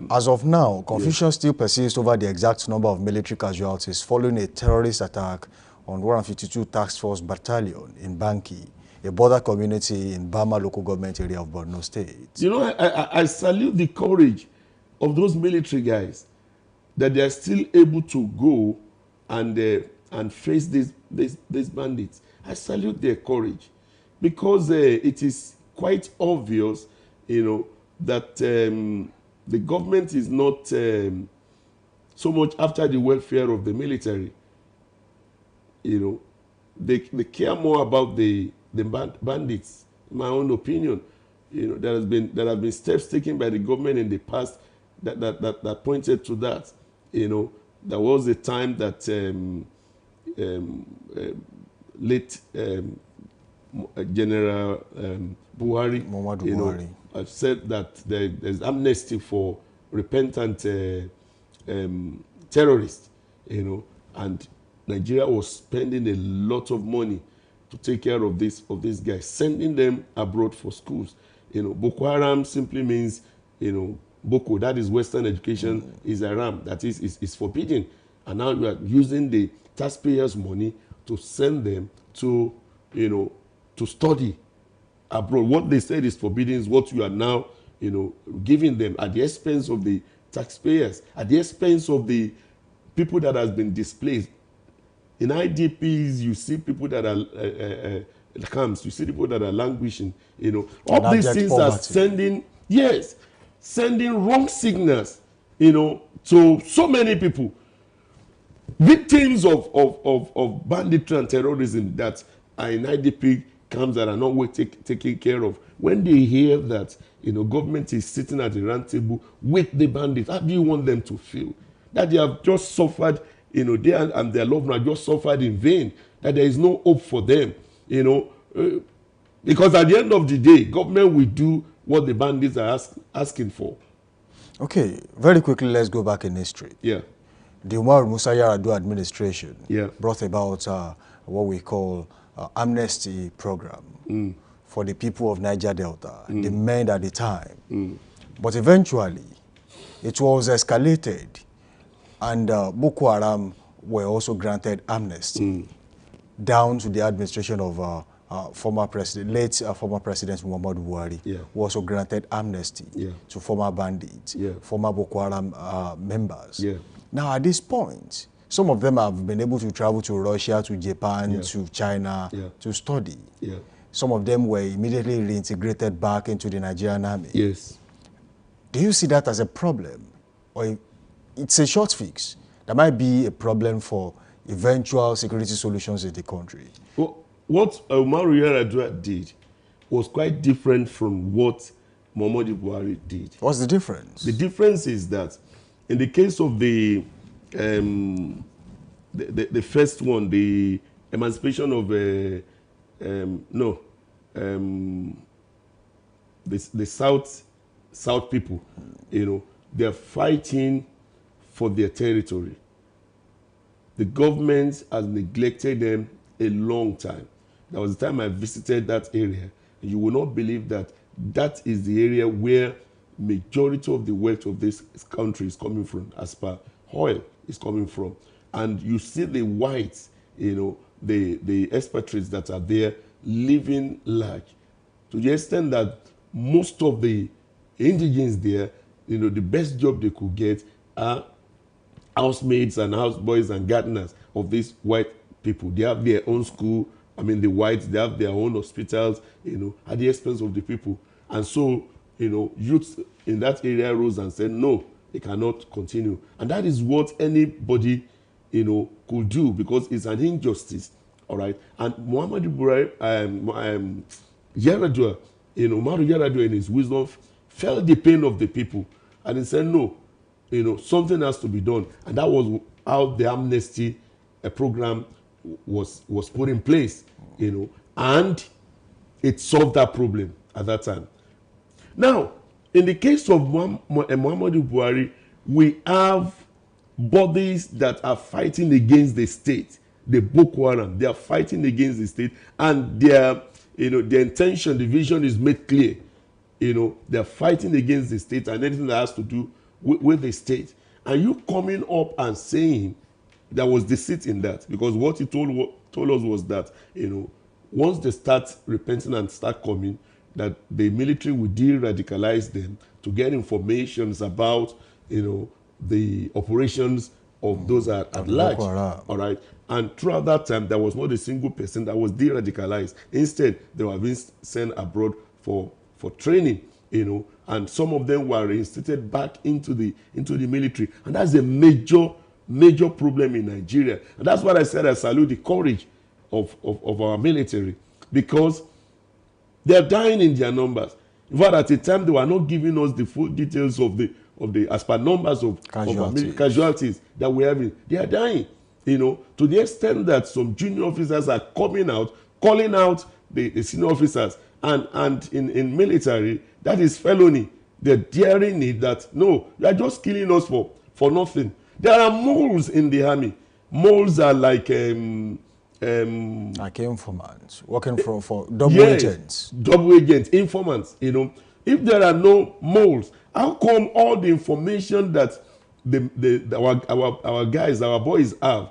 as of now, confusion still persists over the exact number of military casualties following a terrorist attack on 152 Task Force Battalion in Banki, a border community in Bama local government area of Borno State. I salute the courage of those military guys that they are still able to go and face these bandits. I salute their courage because it is quite obvious, that the government is not so much after the welfare of the military. They care more about the bandits. In my own opinion, there have been steps taken by the government in the past that pointed to that. There was a time that late General Buhari, said that there's amnesty for repentant terrorists, and Nigeria was spending a lot of money to take care of these guys, sending them abroad for schools. Boko Haram simply means, Boko, that is Western education, is Haram, that is forbidden. And now you are using the taxpayers' money to send them to, to study abroad. What they said is forbidden is what you are now, giving them at the expense of the taxpayers, at the expense of the people that has been displaced. In IDPs, you see people that are camps, you see people that are languishing. All these things poverty. Are sending wrong signals, to so many people, victims of banditry and terrorism that are in IDP camps that are not well taken care of. When they hear that, government is sitting at the round table with the bandits, how do you want them to feel? That they have just suffered, they and their loved ones have just suffered in vain, that there is no hope for them, because at the end of the day, government will do what the bandits are asking for. Okay, very quickly, let's go back in history. Yeah. The Umar Musa Yar'Adua administration brought about what we call amnesty program for the people of Niger Delta, the men at the time. But eventually, it was escalated, and Boko Haram were also granted amnesty down to the administration of late former President Muhammadu Buhari, who also granted amnesty to former bandits, former Boko Haram members. Now, at this point, some of them have been able to travel to Russia, to Japan, to China to study. Some of them were immediately reintegrated back into the Nigerian army. Yes. Do you see that as a problem? Or it's a short fix that might be a problem for eventual security solutions in the country? Well, what Umar Yar'Adua did was quite different from what Muhammadu Buhari did. What's the difference? The difference is that in the case of the first one, the emancipation of the South people, they're fighting for their territory. The government has neglected them a long time. There was a time I visited that area, and you will not believe that that is the area where majority of the wealth of this country is coming from, as per oil is coming from. And you see the whites, the expatriates that are there living large, to the extent that most of the indigents there, the best job they could get are housemaids and houseboys and gardeners of these white people. They have their own school. The whites, they have their own hospitals, at the expense of the people. And so, youths in that area rose and said, no, it cannot continue. And that is what anybody, could do, because it's an injustice, all right? And Muhammadu Buhari, Yar'Adua, Umar Yar'Adua in his wisdom felt the pain of the people. And he said, no, something has to be done. And that was how the amnesty program was put in place, and it solved that problem at that time. Now, in the case of Muhammadu Buhari, we have bodies that are fighting against the state. The Boko Haram, they are fighting against the state, and their intention, the vision is made clear. They're fighting against the state and anything that has to do with the state. And you coming up and saying there was deceit in that, because what he told us was that, once they start repenting and start coming, that the military will de-radicalize them to get informations about, the operations of those at large. All right. And throughout that time, there was not a single person that was de-radicalized. Instead, they were being sent abroad for training, and some of them were reinstated back into the military. And that's a major problem in Nigeria. And that's what I said, I salute the courage of our military, because they're dying in their numbers. In fact, at the time, they were not giving us the full details of the as per numbers of casualties that we're having. They are dying, to the extent that some junior officers are coming out, calling out the senior officers. And in military, that is felony. They're daring it that, no, you're just killing us for nothing. There are moles in the army. Moles are like informants working for double agents. Double agents, informants. If there are no moles, how come all the information that our guys, our boys have,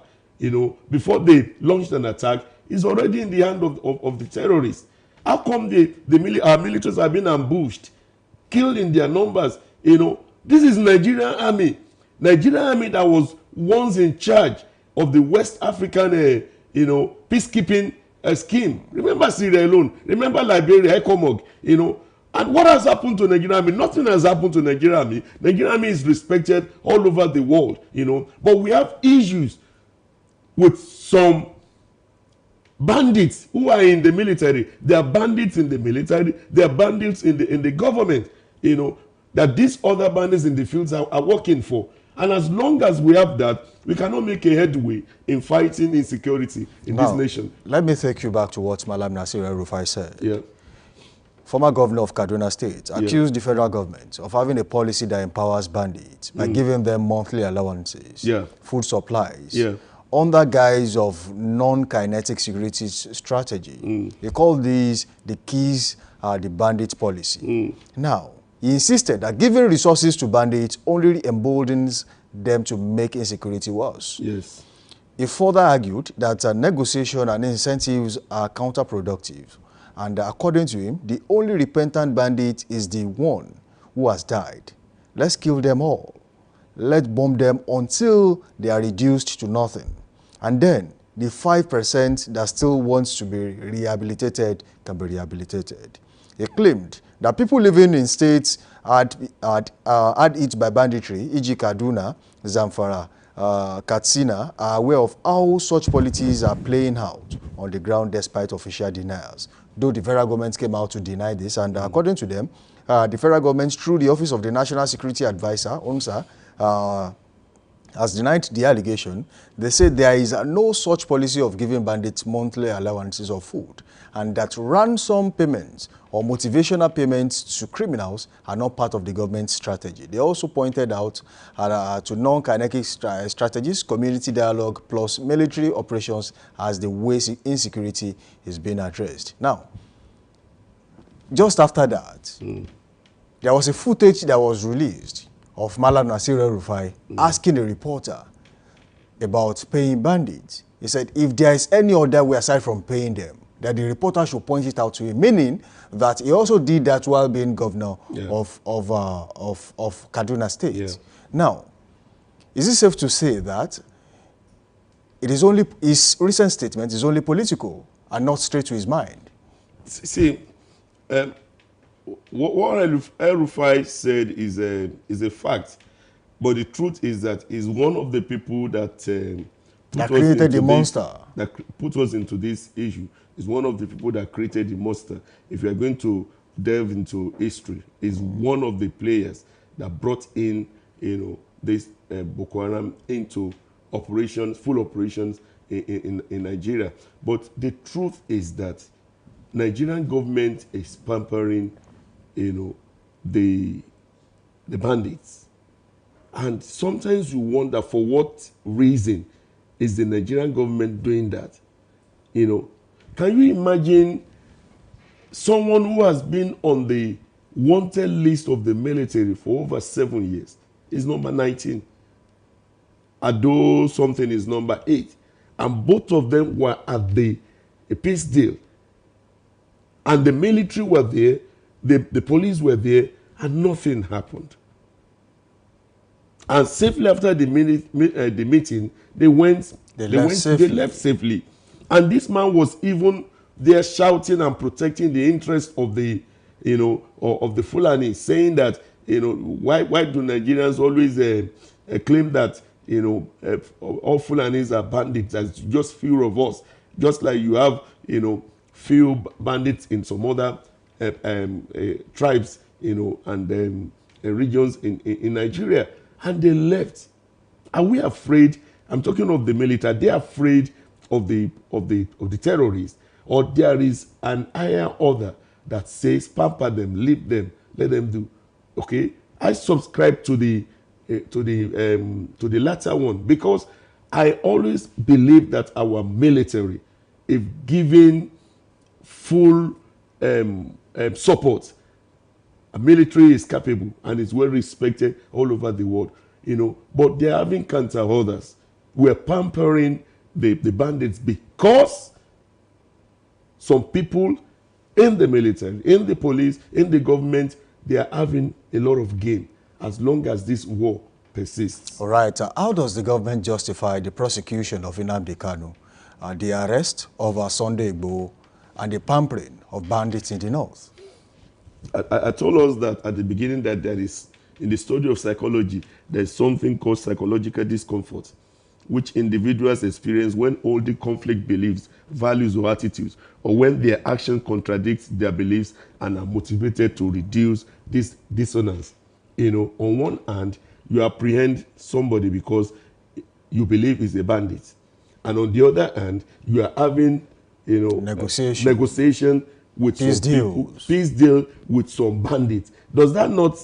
before they launched an attack, is already in the hand of the terrorists? How come our militaries have been ambushed, killed in their numbers? This is Nigerian army. Nigerian army that was once in charge of the West African, peacekeeping scheme. Remember Sierra Leone. Remember Liberia, ECOMOG. And what has happened to Nigerian army? Nothing has happened to Nigerian army. Nigerian army is respected all over the world. But we have issues with some bandits who are in the military. They are bandits in the military. They are bandits in the government. That these other bandits in the fields are working for. And as long as we have that, we cannot make a headway in fighting insecurity in this nation. Let me take you back to what Malam Nasir El-Rufai said. Yeah. Former governor of Kaduna State accused the federal government of having a policy that empowers bandits by giving them monthly allowances, food supplies, under guise of non-kinetic security strategy. They call these the keys the bandit policy. Now, he insisted that giving resources to bandits only emboldens them to make insecurity worse. Yes. He further argued that negotiation and incentives are counterproductive. And according to him, the only repentant bandit is the one who has died. Let's kill them all. Let's bomb them until they are reduced to nothing. And then the 5% that still wants to be rehabilitated can be rehabilitated. He claimed that people living in states hard hit by banditry, e.g. Kaduna, Zamfara, Katsina, are aware of how such policies are playing out on the ground despite official denials. Though the federal government came out to deny this, and according to them, the federal government, through the Office of the National Security Advisor, ONSA, has denied the allegation. They said there is no such policy of giving bandits monthly allowances of food, and that ransom payments or motivational payments to criminals are not part of the government's strategy. They also pointed out to non-kinetic strategies, community dialogue, plus military operations as the way insecurity is being addressed. Now, just after that, there was a footage that was released of Malam Nasir El-Rufai asking a reporter about paying bandits. He said, if there is any other way aside from paying them, that the reporter should point it out to him, meaning that he also did that while being governor of Kaduna State. Yeah. Now, is it safe to say that it is only his recent statement is only political and not straight to his mind? See, what El-Rufai said is a fact, but the truth is that he's one of the people that created the monster. That put us into this issue. Is one of the people that created the monster. If you are going to delve into history, is one of the players that brought in, this Boko Haram into operations, full operations in Nigeria. But the truth is that Nigerian government is pampering, the bandits. And sometimes you wonder for what reason is the Nigerian government doing that? Can you imagine someone who has been on the wanted list of the military for over 7 years is number 19. Ado something is number 8. And both of them were at the peace deal. And the military were there, the police were there, and nothing happened. And safely after the meeting, they left safely. And this man was even there shouting and protecting the interest of the, of the Fulani, saying that, why do Nigerians always claim that, all Fulanis are bandits? That's just few of us. Just like you have, few bandits in some other tribes, and regions in Nigeria. And they left. Are we afraid? I'm talking of the military. They're afraid of the terrorists, or there is an higher order that says, pamper them, leave them, let them do. Okay, I subscribe to the latter one, because I always believe that our military, if given full support, a military is capable and is well respected all over the world, but they're having counter orders. We're pampering the bandits because some people in the military, in the police, in the government, they are having a lot of gain as long as this war persists. All right. How does the government justify the prosecution of Nnamdi Kanu, the arrest of Sunday Igboho, and the pampering of bandits in the north? I told us that at the beginning that there is, in the study of psychology, there's something called psychological discomfort, which individuals experience when all the conflict beliefs, values, or attitudes, or when their action contradicts their beliefs and are motivated to reduce this dissonance. On one hand, you apprehend somebody because you believe he's a bandit. And on the other hand, you are having, negotiation with peace deal with some bandits. Does that not,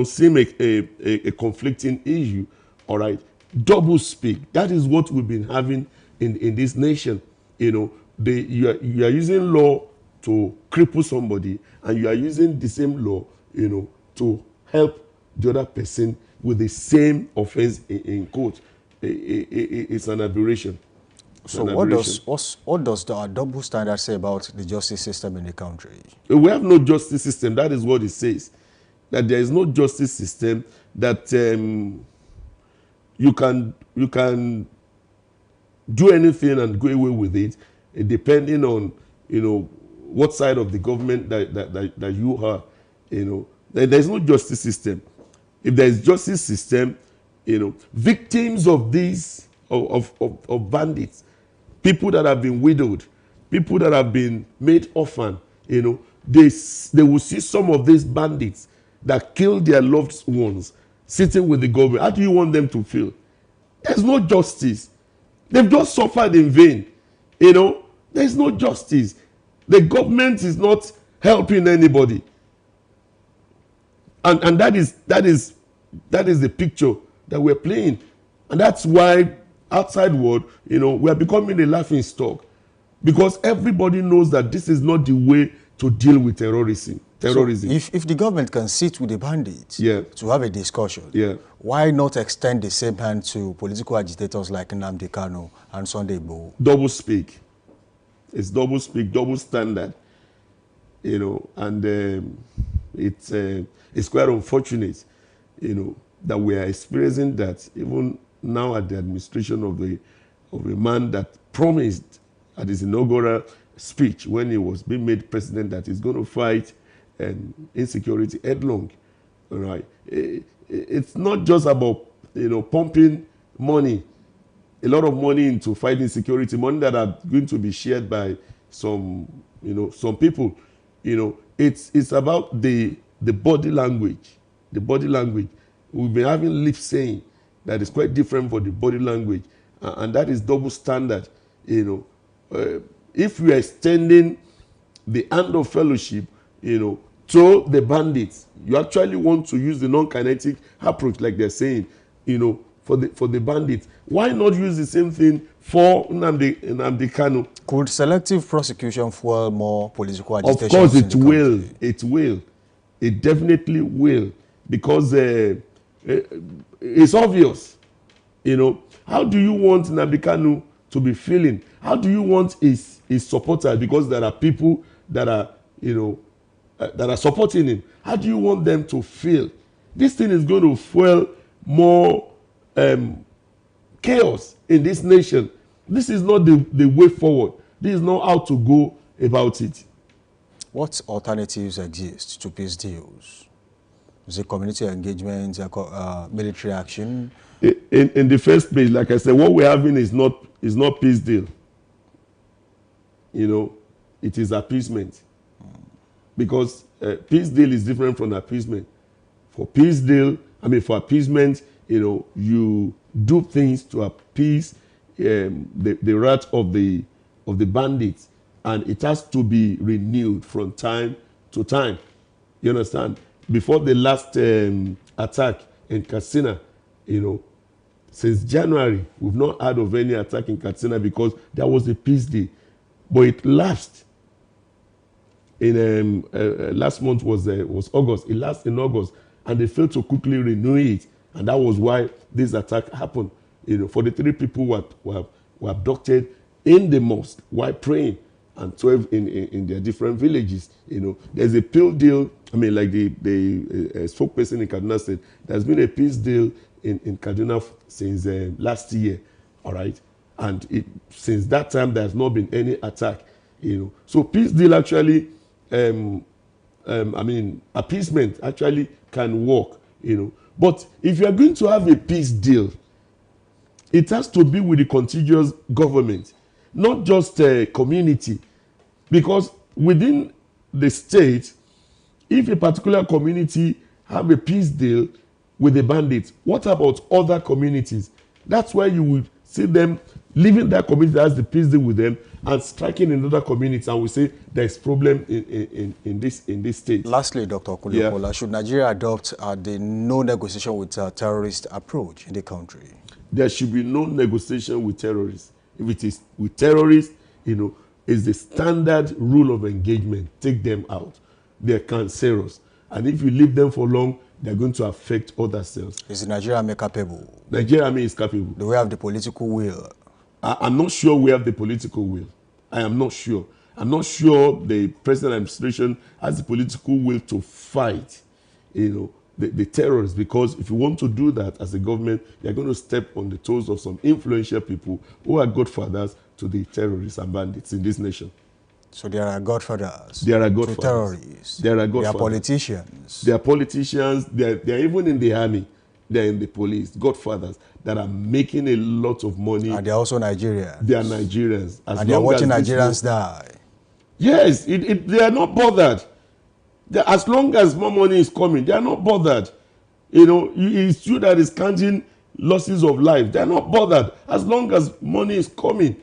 seem a conflicting issue? All right, double speak. That is what we've been having in this nation. You are using law to cripple somebody, and you are using the same law, to help the other person with the same offense in court. It's an aberration. So what does the double standard say about the justice system in the country? We have no justice system. That is what it says. That there is no justice system, that you can do anything and go away with it, depending on what side of the government that you are. There is no justice system. If there is justice system, victims of these of bandits, people that have been widowed, people that have been made orphan, they will see some of these bandits that killed their loved ones sitting with the government. How do you want them to feel? There's no justice. They've just suffered in vain. There's no justice. The government is not helping anybody. And that is the picture that we're playing. And that's why outside world, we are becoming a laughing stock, because everybody knows that this is not the way to deal with terrorism. So if the government can sit with the bandits to have a discussion, why not extend the same hand to political agitators like Nnamdi Kanu and Sunday Igboho? Double speak. It's double speak, double standard. And it's quite unfortunate, that we are experiencing that even now at the administration of a man that promised at his inaugural speech when he was being made president that he's going to fight insecurity headlong. All right, it's not just about pumping money, a lot of money into fighting security, money that are going to be shared by some people. It's about the body language. The body language. We've been having lip saying that is quite different for the body language, and that is double standard. if you are extending the hand of fellowship, to the bandits, you actually want to use the non-kinetic approach, like they're saying, for the bandits. Why not use the same thing for Nnamdi Kanu? Could selective prosecution fuel more political agitation? Of course it will. It will. It definitely will. Because it's obvious. How do you want Nnamdi Kanu to be feeling? How do you want his supporters? Because there are people that are, that are supporting him. How do you want them to feel? This thing is going to fuel more chaos in this nation. This is not the way forward. This is not how to go about it. What alternatives exist to peace deals? Is it community engagement, military action? In the first place, like I said, what we're having is not peace deal. It is appeasement. Because peace deal is different from appeasement. For appeasement, you do things to appease the wrath of the bandits, and it has to be renewed from time to time. You understand? Before the last attack in Katsina, since January, we've not heard of any attack in Katsina because there was a peace deal, but it lapsed. In last month was August. It lasted in August, and they failed to quickly renew it, and that was why this attack happened. 43 people were abducted in the mosque while praying, and 12 in their different villages. There's a peace deal. Like the spokesperson in Kaduna said, there's been a peace deal in Kaduna since last year. All right, and since that time there has not been any attack. So peace deal actually. Appeasement actually can work, But if you are going to have a peace deal, it has to be with the contiguous government, not just a community. Because within the state, if a particular community have a peace deal with the bandits, what about other communities? That's why you will see them leaving that community that has the peace deal with them and striking in other communities, and we say there's problem in this state. Lastly, Dr. Okunle-Okola, should Nigeria adopt the no negotiation with terrorist approach in the country? There should be no negotiation with terrorists. If it is with terrorists, it's the standard rule of engagement. Take them out. They're cancerous. And if you leave them for long, they're going to affect other cells. Is Nigeria capable? Nigeria is capable. Do we have the political will? I'm not sure we have the political will. I am not sure. I'm not sure the present administration has the political will to fight, the terrorists. Because if you want to do that as a government, you're going to step on the toes of some influential people who are godfathers to the terrorists and bandits in this nation. So there are godfathers. There are godfathers. To terrorists. There are godfathers. There are politicians. There are politicians. They're even in the army. They're in the police. Godfathers that are making a lot of money. And they're also Nigerians. They are Nigerians. And they're watching Nigerians die. Yes, they are not bothered. As long as more money is coming, they are not bothered. It's true that it's counting losses of life. They are not bothered as long as money is coming.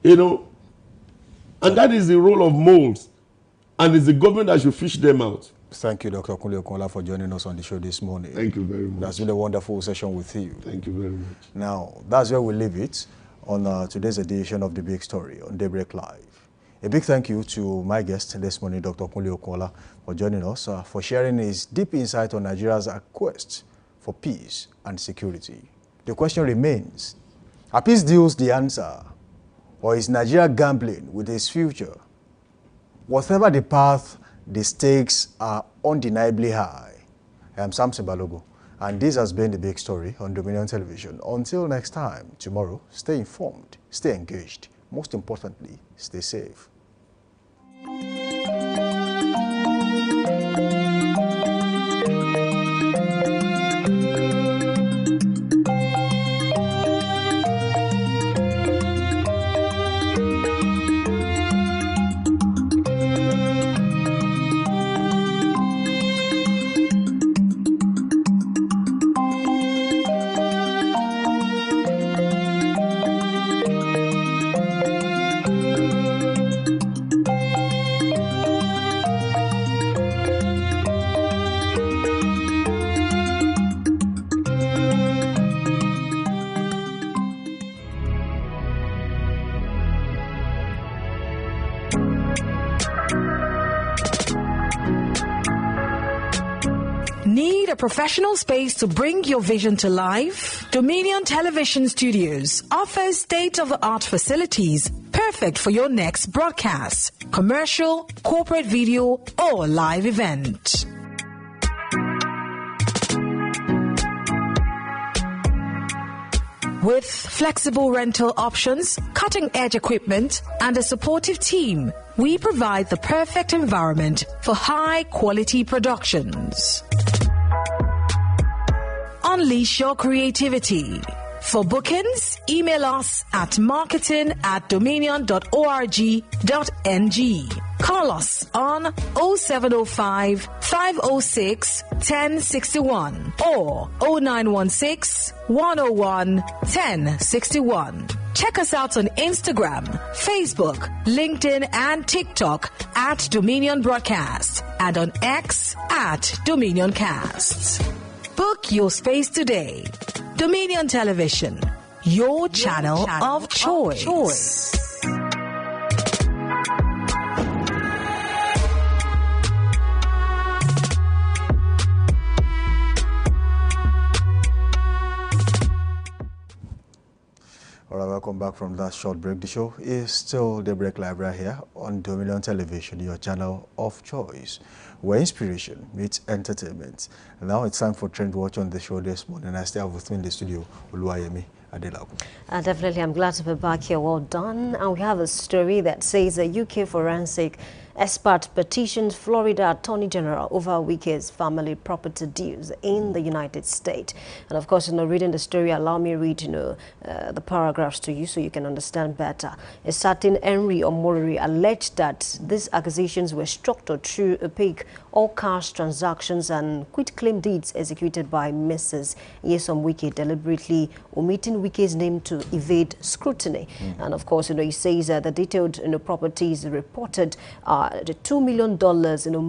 And that is the role of moles. And it's the government that should fish them out. Thank you, Dr. Okunle-Okola, for joining us on the show this morning. Thank you very much. That's been a wonderful session with you. Thank you very much. Now, that's where we leave it on today's edition of The Big Story on Daybreak Live. A big thank you to my guest this morning, Dr. Okunle-Okola, for joining us, for sharing his deep insight on Nigeria's quest for peace and security. The question remains, are peace deals the answer? Or is Nigeria gambling with its future? Whatever the path, the stakes are undeniably high. I am Samson Balogo, and this has been The Big Story on Dominion Television. Until next time, tomorrow, stay informed, stay engaged. Most importantly, stay safe. a professional space to bring your vision to life? Dominion Television Studios offers state-of-the-art facilities perfect for your next broadcast, commercial, corporate video, or live event. With flexible rental options, cutting-edge equipment, and a supportive team, we provide the perfect environment for high-quality productions. Unleash your creativity. For bookings, email us at marketing@dominion.org.ng. Call us on 0705 506 1061 or 0916 101 1061. Check us out on Instagram, Facebook, LinkedIn, and TikTok at Dominion Broadcast and on X at Dominion Cast. Book your space today. Dominion Television, your channel of choice. All right, welcome back from that short break. The show is still Daybreak Live right here on Dominion Television, your channel of choice, where inspiration meets entertainment. And now it's time for Trend Watch on the show this morning. I still have with me in the studio, Oluwayemi Adelaku. Definitely, I'm glad to be back here. Well done. And we have a story that says a UK forensic expert petitioned Florida Attorney General over Wike's family property dues in the United States. And of course, reading the story, allow me to read, the paragraphs to you so you can understand better. A certain Henry Omori alleged that these acquisitions were structured through opaque all-cash transactions and quit-claim deeds executed by Mrs. Nyesom Wike, deliberately omitting Wike's name to evade scrutiny. And of course, he says the detailed properties reported the $2 million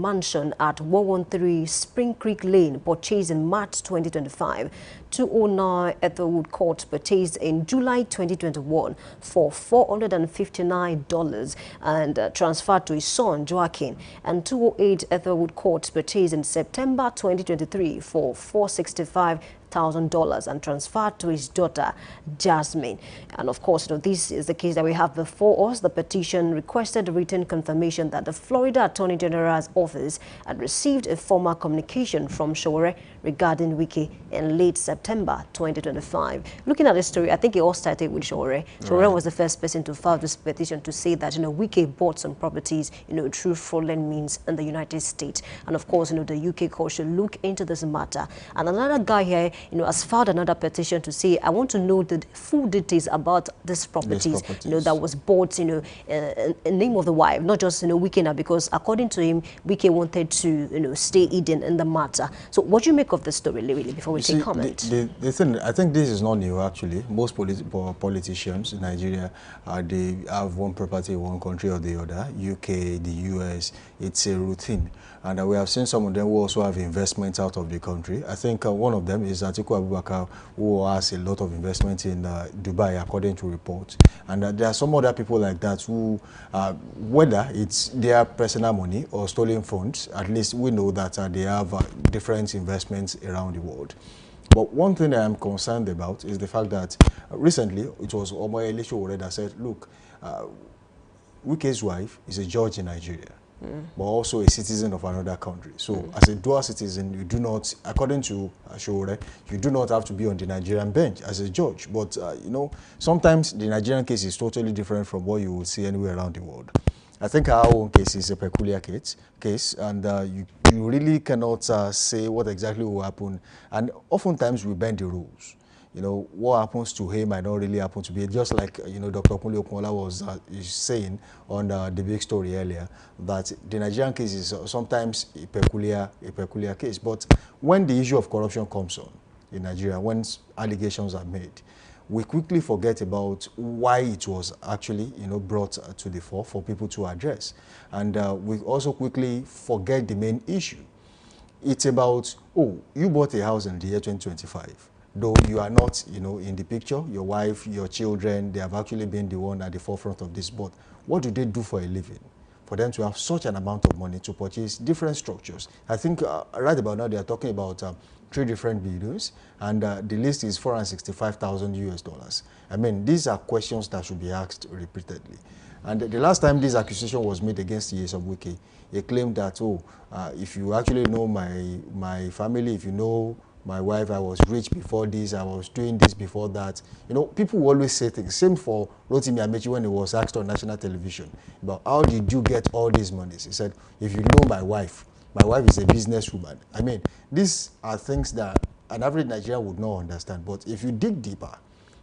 mansion at 113 Spring Creek Lane, purchased in March 2025, 209 Ethelwood Court, purchased in July 2021 for $459 and transferred to his son Joaquin, and 208 Ethelwood Court, purchased in September 2023 for $465,000 and transferred to his daughter Jasmine. And of course, this is the case that we have before us. The petition requested written confirmation that the Florida Attorney General's office had received a formal communication from Shore regarding Wike in late September 2025. Looking at the story, I think it all started with Shore. Shore was the first person to file this petition to say that Wike bought some properties through fraudulent means in the United States. And of course, the UK court should look into this matter. And another guy here has filed another petition to say, I want to know the full details about this properties, that was bought, in name of the wife, not just, Wike now, because according to him, Wike wanted to, stay hidden in the matter. So what do you make of the story, really, before we take comment? The thing, I think this is not new, actually. Most politicians in Nigeria, they have one property in one country or the other, UK, the US, it's a routine. And we have seen some of them who also have investments out of the country. I think one of them is Atiku Abubakar, who has a lot of investment in Dubai, according to reports. And there are some other people like that who, whether it's their personal money or stolen funds, at least we know that they have different investments around the world. But one thing that I'm concerned about is the fact that recently it was Omo Elisho that said, look, Wike's wife is a judge in Nigeria, but also a citizen of another country. So as a dual citizen, you do not, according to Shore, you do not have to be on the Nigerian bench as a judge. But, sometimes the Nigerian case is totally different from what you would see anywhere around the world. I think our own case is a peculiar case, and you really cannot say what exactly will happen. And oftentimes we bend the rules. What happens to him might not really happen to be. Just like, Dr. Kunle Okunola was saying on the big story earlier, that the Nigerian case is sometimes a peculiar case. But when the issue of corruption comes on in Nigeria, when allegations are made, we quickly forget about why it was actually, brought to the fore for people to address. And we also quickly forget the main issue. It's about, you bought a house in the year 2025. Though you are not, in the picture, your wife, your children, they have actually been the one at the forefront of this. But what do they do for a living? for them to have such an amount of money to purchase different structures. I think right about now they are talking about 3 different buildings, and the list is $465,000. I mean, these are questions that should be asked repeatedly. And the last time this accusation was made against the of Wiki, he claimed that, if you actually know my family, if you know my wife, I was rich before this, I was doing this before that. You know, people will always say things. Same for Rotimi Amechi when he was asked on national television about how did you get all these monies. He said, if you know my wife is a businesswoman. I mean, these are things that an average Nigerian would not understand. But if you dig deeper,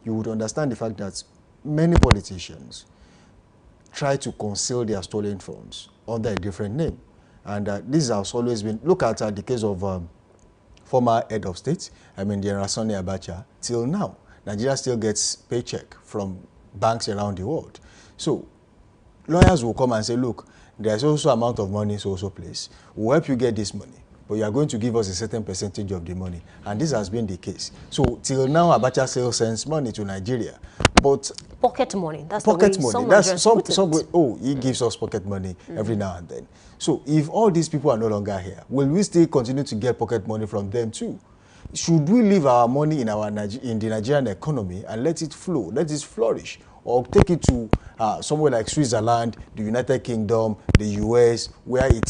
you would understand the fact that many politicians try to conceal their stolen funds under a different name. And this has always been, look at the case of former head of state, General Sani Abacha. Till now, Nigeria still gets paycheck from banks around the world. So lawyers will come and say, look, there's also amount of money so place. We'll help you get this money, but you are going to give us a certain percentage of the money. And this has been the case. So till now, Abacha still sends money to Nigeria. But pocket money, that's pocket the way money. That's some way, he gives us pocket money every now and then. So if all these people are no longer here, will we still continue to get pocket money from them too? Should we leave our money in the Nigerian economy and let it flow, let it flourish, or take it to somewhere like Switzerland, the United Kingdom, the US, where it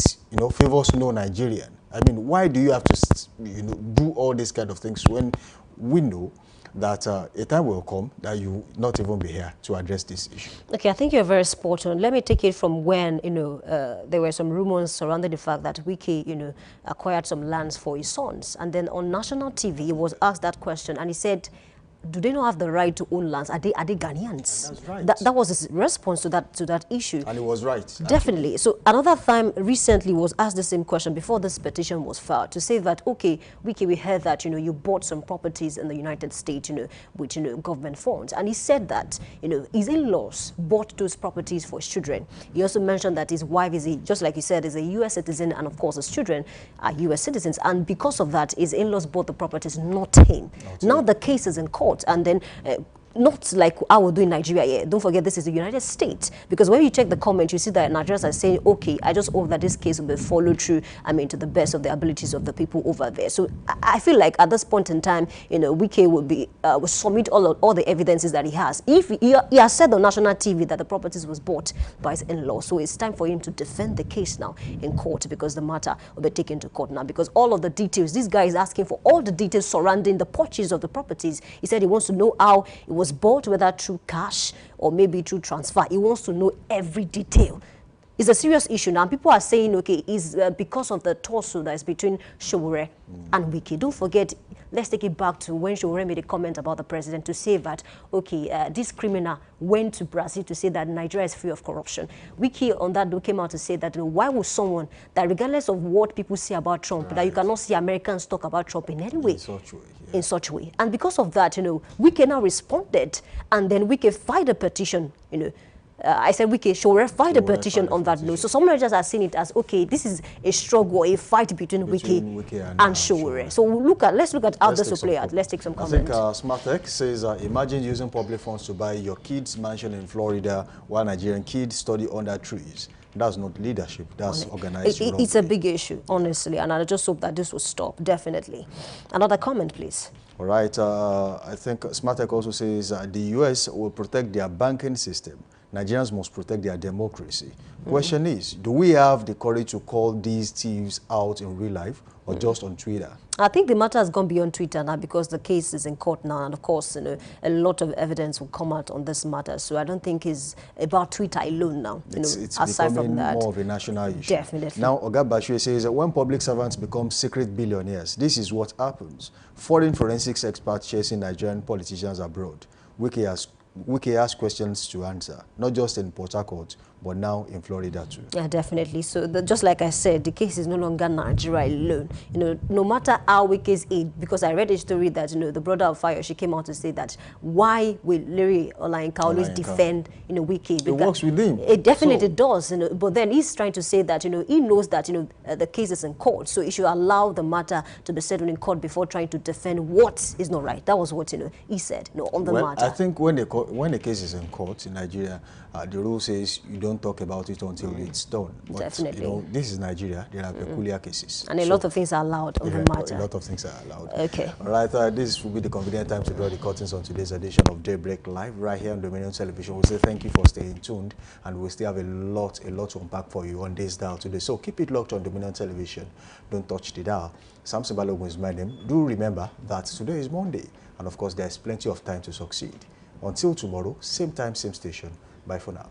favors no Nigerian? I mean, why do you have to do all these kind of things when we know that a time will come that you will not even be here to address this issue? Okay, I think you're very spot on. Let me take it from when, there were some rumors surrounding the fact that Wiki, acquired some lands for his sons. And then on national TV, he was asked that question, and he said, do they not have the right to own lands? Are they Ghanaians? That's right. That was his response to that issue. And he was right. Definitely. Actually. So another time recently was asked the same question before this petition was filed, to say that, okay, Wiki, we heard that, you bought some properties in the United States, with, government funds. And he said that, his in-laws bought those properties for his children. He also mentioned that his wife is, just like you said, is a U.S. citizen, and of course his children are U.S. citizens. And because of that, his in-laws bought the properties, not him. Now the case is in court. And then not like I would do in Nigeria. Yeah. Don't forget, this is the United States. Because when you check the comments, you see that Nigerians are saying, okay, I just hope that this case will be followed through, to the best of the abilities of the people over there. So I feel like at this point in time, Wike will submit all the evidences that he has. If he has said on national TV that the properties was bought by his in-law, so it's time for him to defend the case now in court, because the matter will be taken to court now. Because all of the details, this guy is asking for all the details surrounding the purchase of the properties. He said he wants to know how it was bought, whether through cash or maybe through transfer. He wants to know every detail. It's a serious issue now. People are saying, okay, it's because of the tussle that is between Showore and Wiki. Don't forget, let's take it back to when Showore made a comment about the president to say that, okay, this criminal went to Brazil to say that Nigeria is free of corruption. Wiki on that day came out to say that, why would someone that, regardless of what people say about Trump, that you cannot see Americans talk about Trump in any way. In such a way. And because of that, Wiki now responded, and then Wiki filed a petition, I said Wiki, Showore filed a petition on that note. So some Nigerians are seeing it as, okay, this is a struggle, a fight between Wiki and Showore. So let's look at how this will play out. Let's take some comments. I think SmartX says, imagine using public funds to buy your kids' mansion in Florida while Nigerian kids study under trees. That's not leadership, that's organized. It's a big issue, honestly, and I just hope that this will stop, definitely. Another comment, please. All right, I think SmartTech also says the U.S. will protect their banking system. Nigerians must protect their democracy. Question is, do we have the courage to call these thieves out in real life or just on Twitter? I think the matter has gone beyond Twitter now, because the case is in court now, and of course, a lot of evidence will come out on this matter. So I don't think it's about Twitter alone now. It's aside becoming from that, more of a national issue. Definitely. Now, Oga Bashir says that when public servants become secret billionaires, this is what happens. Foreign forensics experts chasing Nigerian politicians abroad. Wiki has questions to answer, not just in Port Harcourt, but now in Florida too. Yeah, definitely. So just like I said, the case is no longer Nigeria alone. No matter how Wiki's aid, because I read a story that, the brother of Fire, she came out to say that why will Larry Olayinka always defend, Wiki? It works with him. It definitely does, but then he's trying to say that, he knows that, the case is in court, so he should allow the matter to be settled in court before trying to defend what is not right. That was what, he said, on the matter. I think when the case is in court in Nigeria, The rule says you don't talk about it until it's done. But, Definitely. You know, this is Nigeria. There are peculiar cases. And a lot of things are allowed on the matter. A lot of things are allowed. Okay. All right. This will be the convenient time to draw the curtains on today's edition of Daybreak Live right here on Dominion Television. We'll say thank you for staying tuned, and we'll still have a lot to unpack for you on this dial today. So keep it locked on Dominion Television. Don't touch the dial. Samson Balogun is my name. Do remember that today is Monday, and of course there's plenty of time to succeed. Until tomorrow, same time, same station. Bye for now.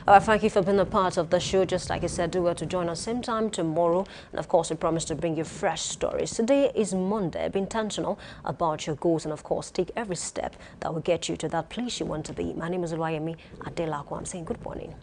All right, thank you for being a part of the show. Just like I said, do well to join us same time tomorrow. And of course, we promise to bring you fresh stories. Today is Monday. Be intentional about your goals and of course, take every step that will get you to that place you want to be. My name is Oluwayemi Adelako. I'm saying good morning.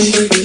Daybreak.